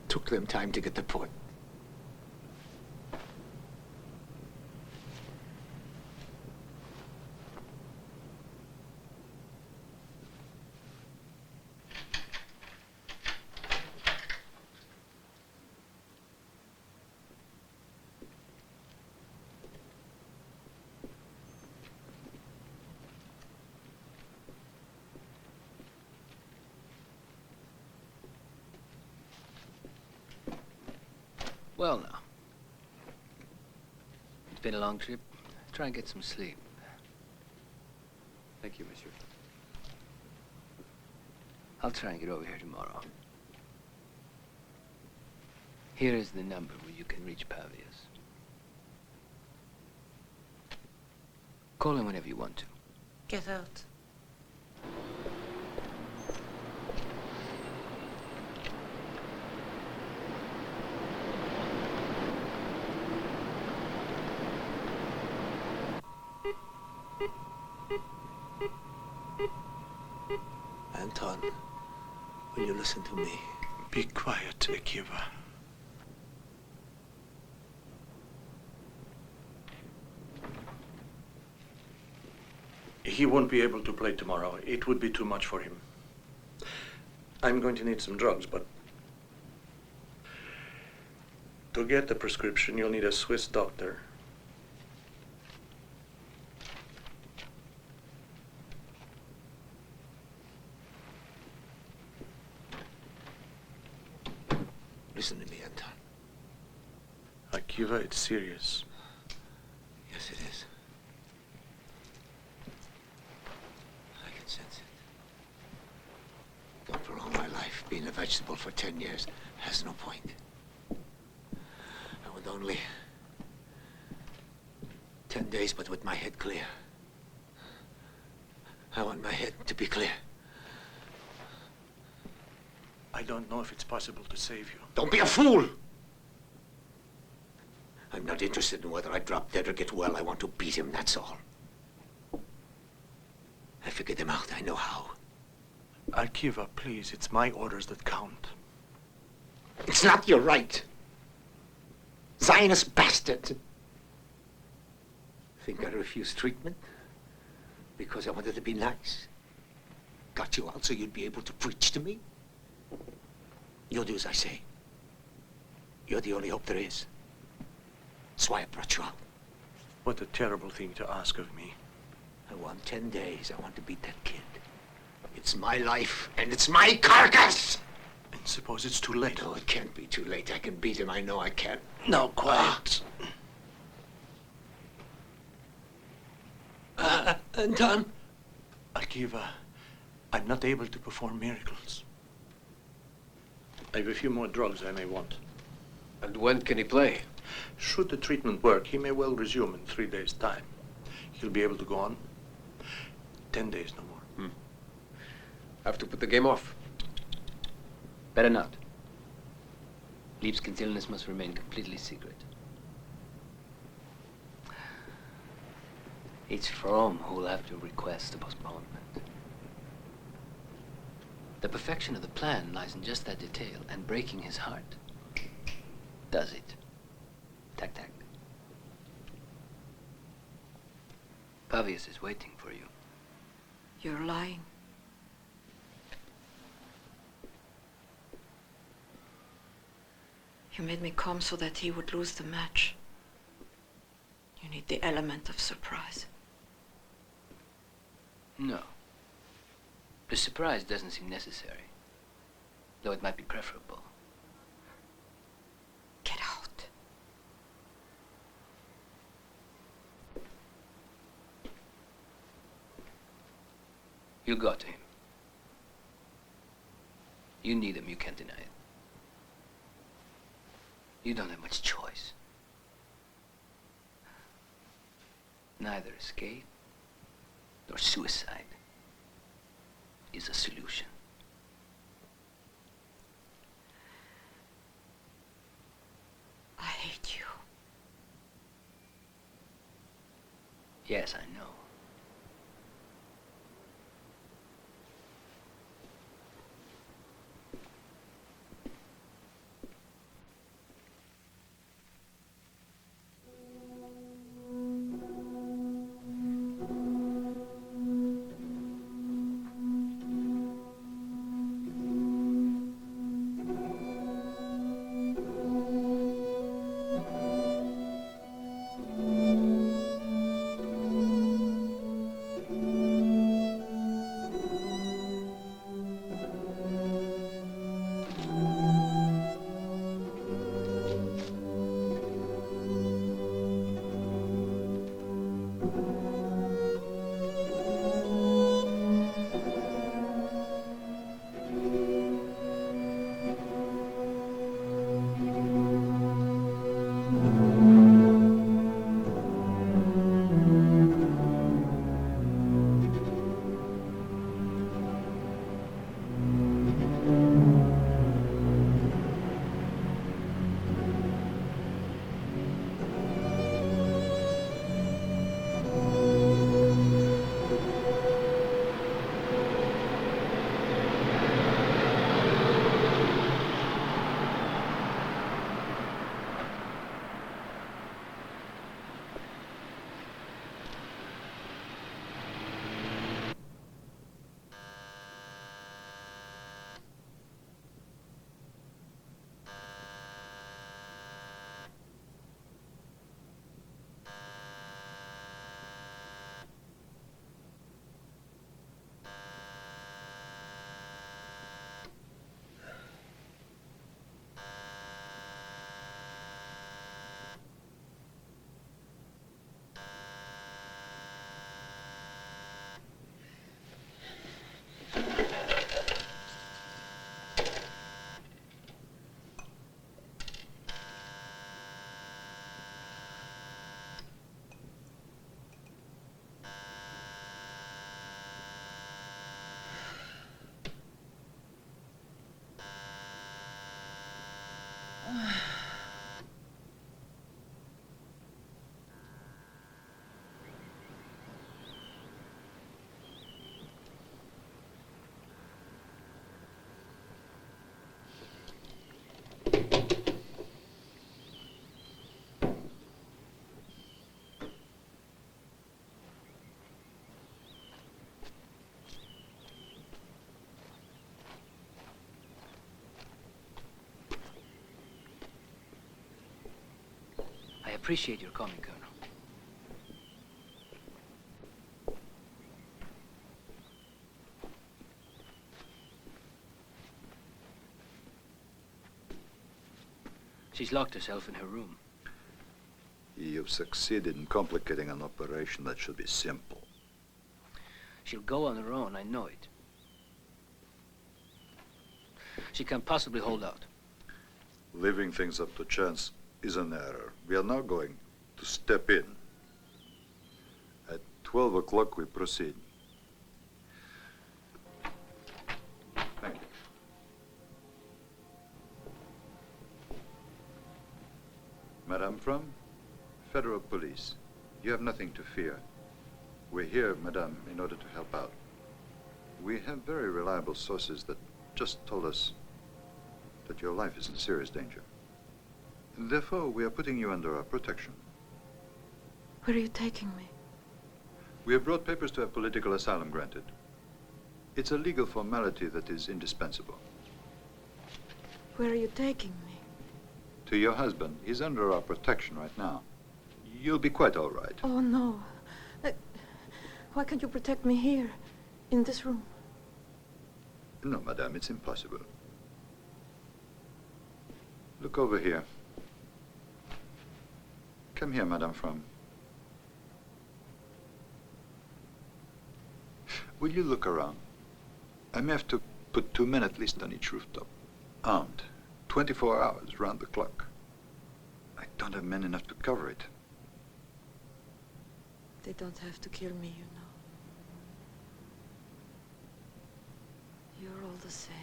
Took them time to get to port. Well, now. It's been a long trip. Try and get some sleep. Thank you, monsieur. I'll try and get over here tomorrow. Here is the number where you can reach Pavius. Call him whenever you want to. Get out. Anton, will you listen to me? Be quiet, Akiva. He won't be able to play tomorrow. It would be too much for him. I'm going to need some drugs, but to get the prescription, you'll need a Swiss doctor. Listen to me, Anton. Akiva, it's serious. Yes, it is. I can sense it. Done for all my life. Being a vegetable for 10 years has no point. I want only 10 days, but with my head clear. I want my head to be clear. I don't know if it's possible to save you. Don't be a fool! I'm not interested in whether I drop dead or get well. I want to beat him, that's all. I figured him out. I know how. Akiva, please, it's my orders that count. It's not your right. Zionist bastard. Think I refused treatment? Because I wanted to be nice? Got you out so you'd be able to preach to me? You'll do as I say. You're the only hope there is. That's why I brought you out. What a terrible thing to ask of me. I want 10 days. I want to beat that kid. It's my life, and it's my carcass! And suppose it's too late. No, it can't be too late. I can beat him. I know I can. Now, quiet. Anton? Akiva, I'm not able to perform miracles. I have a few more drugs I may want. And when can he play? Should the treatment work, he may well resume in 3 days' time. He'll be able to go on 10 days, no more. Have to put the game off. Better not. Lipskin's illness must remain completely secret. It's From who will have to request a postponement. The perfection of the plan lies in just that detail, and breaking his heart does it. Tac, tac. Pavius is waiting for you. You're lying. You made me come so that he would lose the match. You need the element of surprise. No. The surprise doesn't seem necessary, though it might be preferable. Get out. You'll go to him. You need him, you can't deny it. You don't have much choice. Neither escape nor suicide is a solution. I hate you. Yes, I know. I appreciate your coming, Colonel. She's locked herself in her room. You've succeeded in complicating an operation that should be simple. She'll go on her own, I know it. She can't possibly hold out. Leaving things up to chance is an error. We are now going to step in. At 12 o'clock we proceed. Thank you. Madame from Federal Police, you have nothing to fear. We're here, Madame, in order to help out. We have very reliable sources that just told us that your life is in serious danger. Therefore, we are putting you under our protection. Where are you taking me? We have brought papers to have political asylum granted. It's a legal formality that is indispensable. Where are you taking me? To your husband. He's under our protection right now. You'll be quite all right. Oh, no. Why can't you protect me here, in this room? No, Madame, it's impossible. Look over here. Come here, Madame From. Will you look around? I may have to put 2 men at least on each rooftop. Armed. 24 hours, round the clock. I don't have men enough to cover it. They don't have to kill me, you know. You're all the same.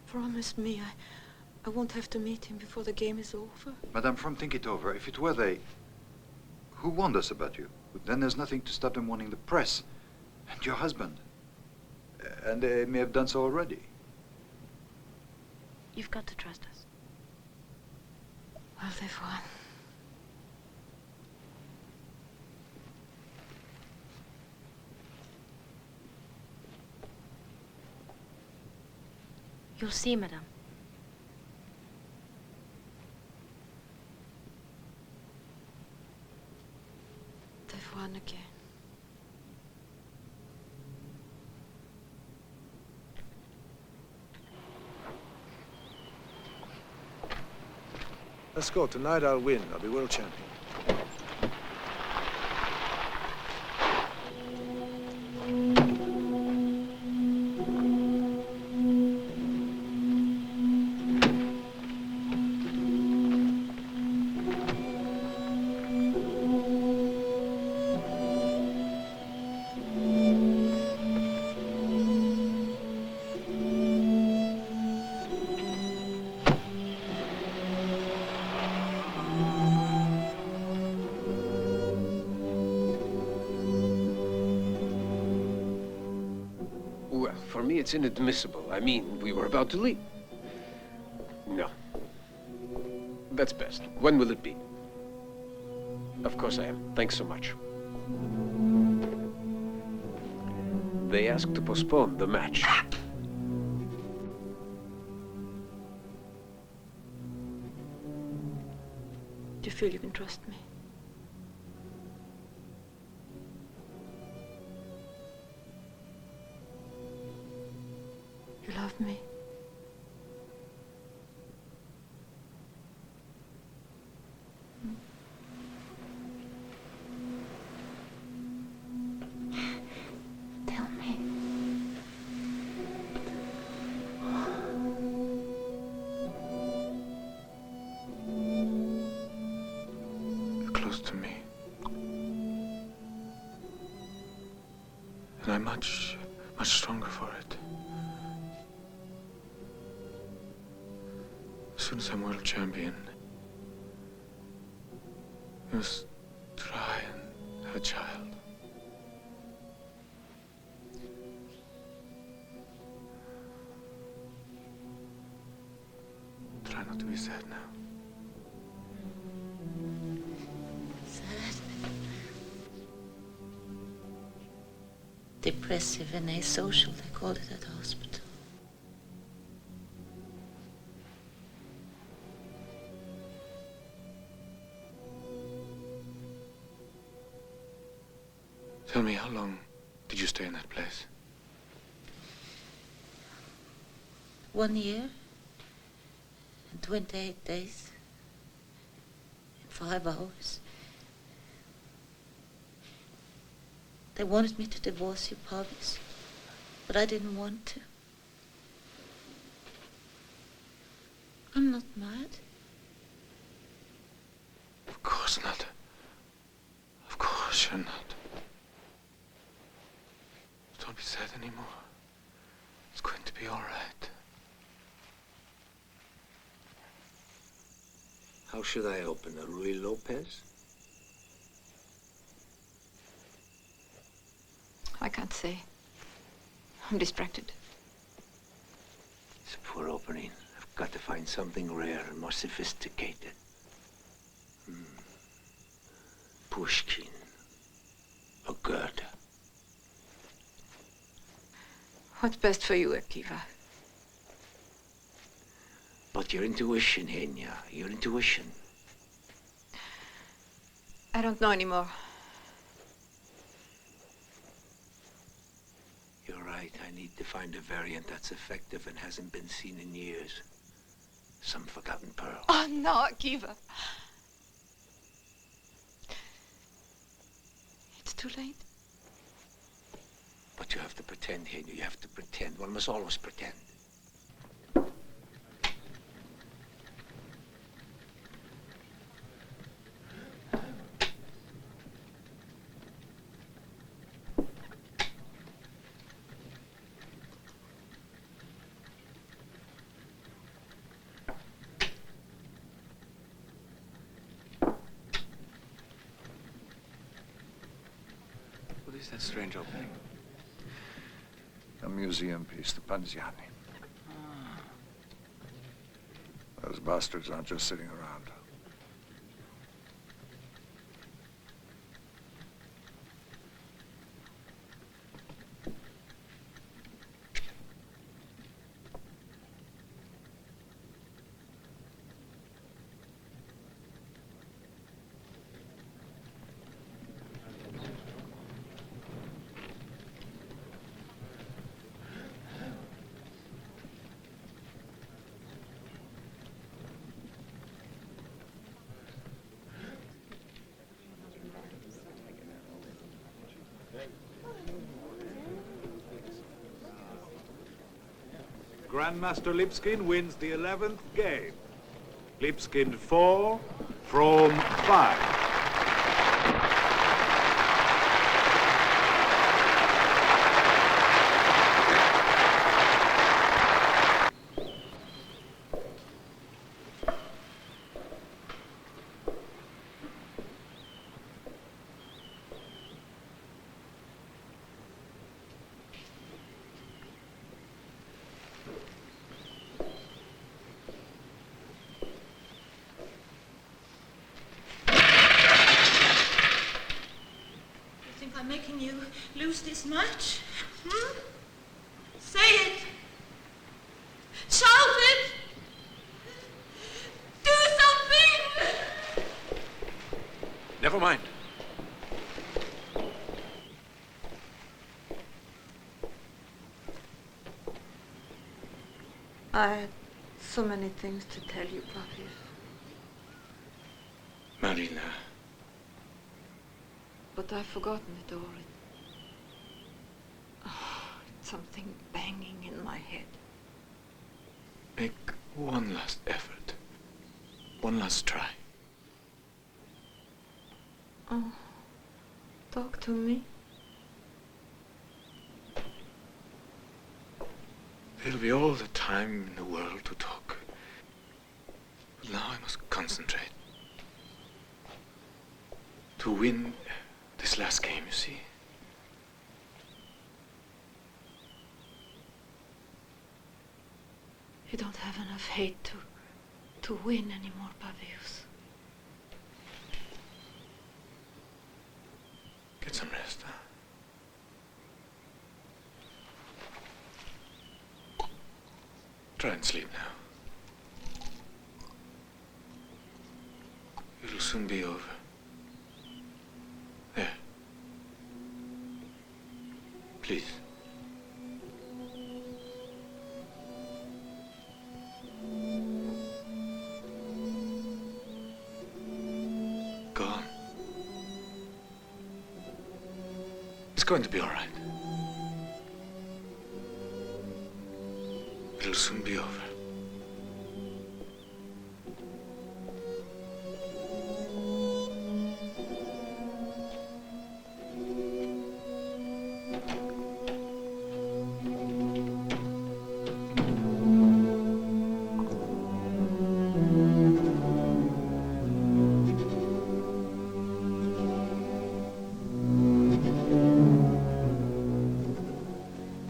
Promise me I won't have to meet him before the game is over. Madame From, think it over. If it were they, who warned us about you? Then there's nothing to stop them warning the press and your husband. And they may have done so already. You've got to trust us. Well, they've won. You'll see, madame. They've won again. Let's go. Tonight I'll win. I'll be world champion. For me, it's inadmissible. I mean, we were about to leave. No. That's best. When will it be? Of course I am. Thanks so much. They asked to postpone the match. Do you feel you can trust me? You love me? Tell me. You're close to me. And I'm much stronger for it. As soon as I'm world champion, you must try and have a child. Try not to be sad now. Sad. Depressive and asocial, they call it at the hospital. Tell me, how long did you stay in that place? 1 year and 28 days and 5 hours. They wanted me to divorce you, Pavis, but I didn't want to. I'm not mad. Of course not. Of course you're not. Don't be sad anymore. It's going to be all right. How should I open a Rui Lopez? I can't say. I'm distracted. It's a poor opening. I've got to find something rare and more sophisticated. Pushkin. Or Goethe. What's best for you, Akiva? But your intuition, Henya. Your intuition. I don't know anymore. You're right. I need to find a variant that's effective and hasn't been seen in years. Some forgotten pearl. Oh, no, Akiva. It's too late. But you have to pretend, Henya. You have to pretend. One must always pretend. What is that strange opening? A museum piece, the Panziani. Those bastards aren't just sitting around. Grandmaster Lipskin wins the 11th game. Lipskin 4 from 5. I'm making you lose this much? Say it! Shout it! Do something! Never mind. I had so many things to tell you, Pavis. Marina. But I've forgotten it all. It's something banging in my head. Make one last effort. One last try. Oh, talk to me. There'll be all the time in the world to talk. But now I must concentrate. To win this last game, you see. You don't have enough hate to win anymore, Pavius. Get some rest, huh? Try and sleep now. It'll soon be over. There. Please. It's going to be all right. It'll soon be over.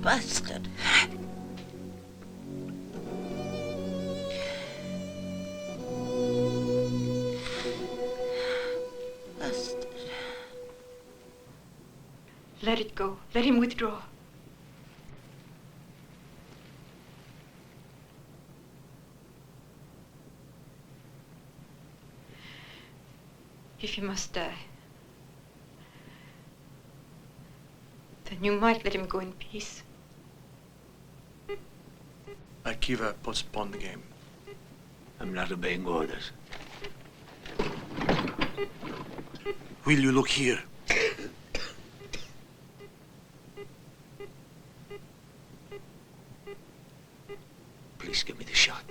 Bastard. Bastard. Let it go. Let him withdraw. If he must die, then you might let him go in peace. Akiva postponed the game. I'm not obeying orders. Will you look here? Please give me the shot.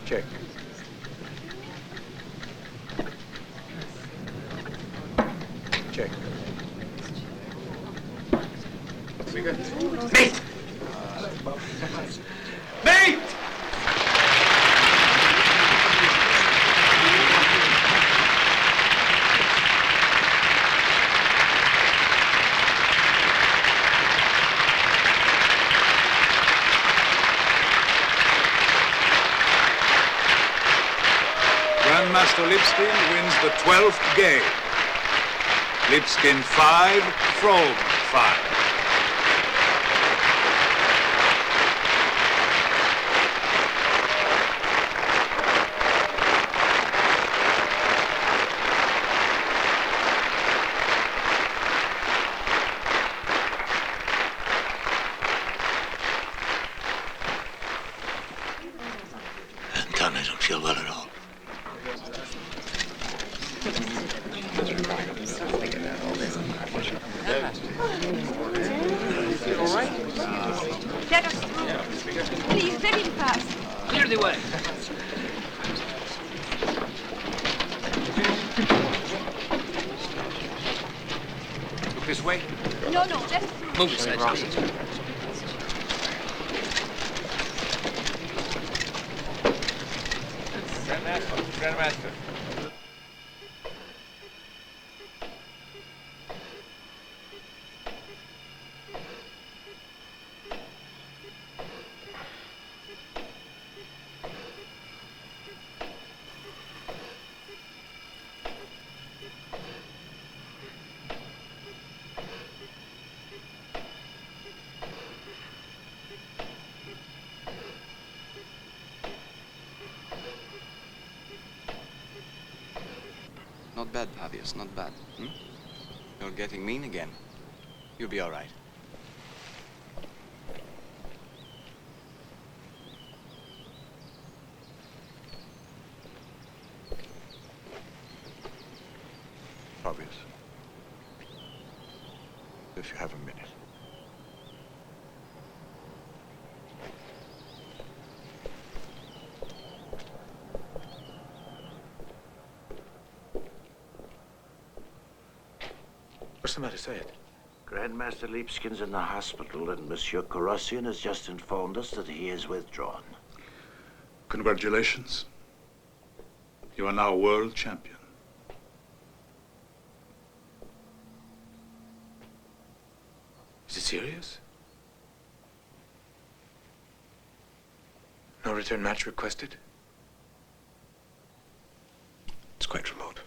Check. Check. We good? Mate! Mate! Grandmaster Lipskin wins the 12th game. Lipskin 5, Frome 5. Anton, I don't feel well at all. All right? Let us through. Please, let him pass. Clear the way. Look this way. No, let us through. Move aside, Johnson. Grandmaster. Not bad, Pavius, not bad. You're getting mean again. You'll be all right. Obvious. If you have a minute. What's the matter? Say it. Grandmaster Lipskin's in the hospital, and Monsieur Korossian has just informed us that he is withdrawn. Congratulations. You are now world champion. Is it serious? No return match requested? It's quite remote.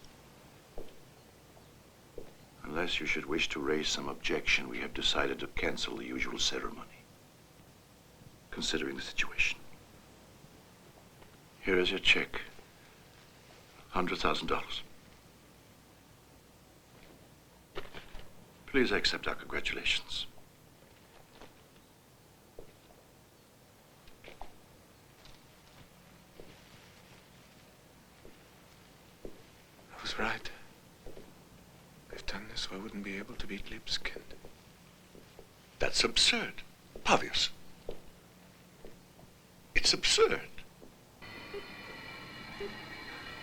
Unless Unless you should wish to raise some objection, we have decided to cancel the usual ceremony, considering the situation. Here is your check. $100,000. Please accept our congratulations. I was right. I've done this so I wouldn't be able to beat Lipskin. That's absurd. Pavius. It's absurd.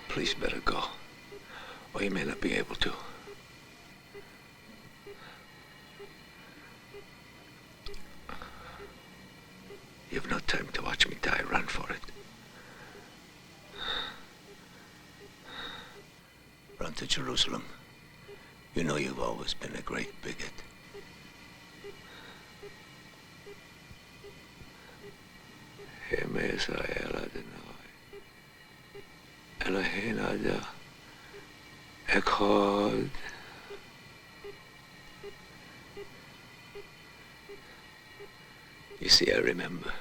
Please better go, or you may not be able to. You've no time to watch me die. Run for it. Run to Jerusalem. You know you've always been a great bigot. Shema Yisrael Adonai. Eloheinu Ada. Echad. You see, I remember.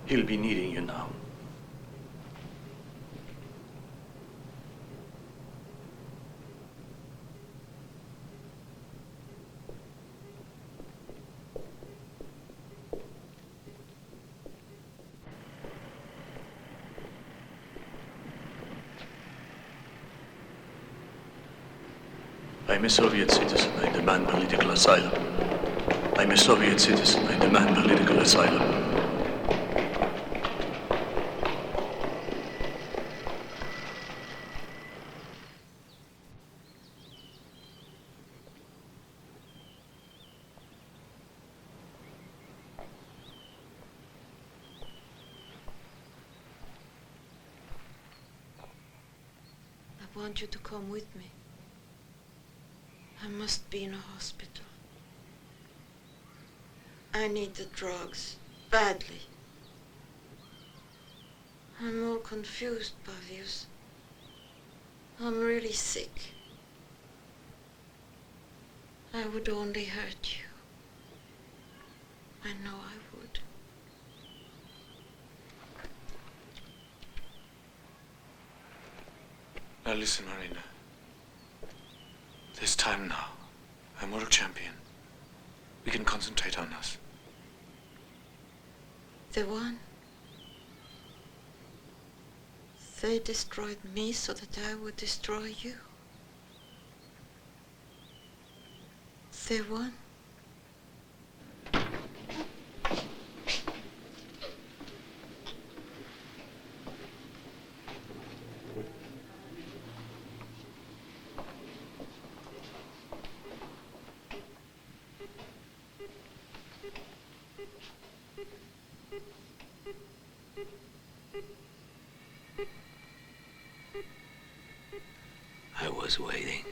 He'll be needing you now. I'm a Soviet citizen. I demand political asylum. I'm a Soviet citizen. I demand political asylum. I want you to come with me. I must be in a hospital. I need the drugs, badly. I'm all confused, Pavius. I'm really sick. I would only hurt you. I know I would. Now listen, Marina. There's time now. I'm world champion. We can concentrate on us. They won. They destroyed me so that I would destroy you. They won. I was waiting.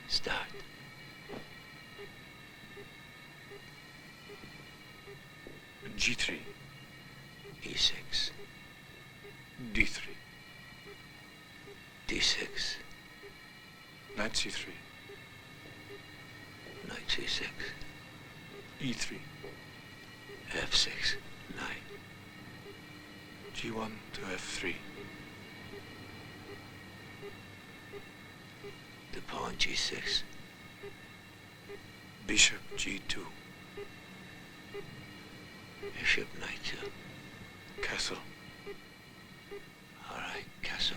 Start. G3. E6. D3. D6. Knight C3. Knight C6. E3. F6. Knight. G1 to F3. The pawn G6. Bishop G2. Bishop Knight 2. Castle. All right, castle.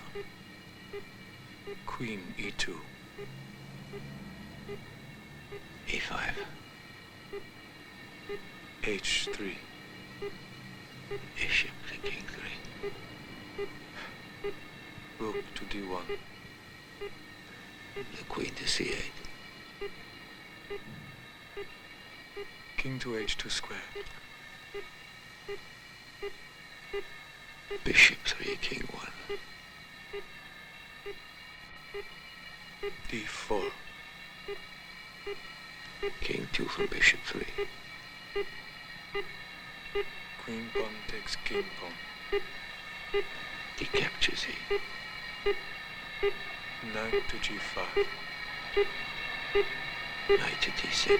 Queen E2. E5. H3. Bishop to King 3. Rook to D1. The queen to c8. King to h2 square. Bishop 3, king 1. d4. King 2 from bishop 3. Queen pawn takes king pawn. He captures he. Knight to g5. Knight to d6.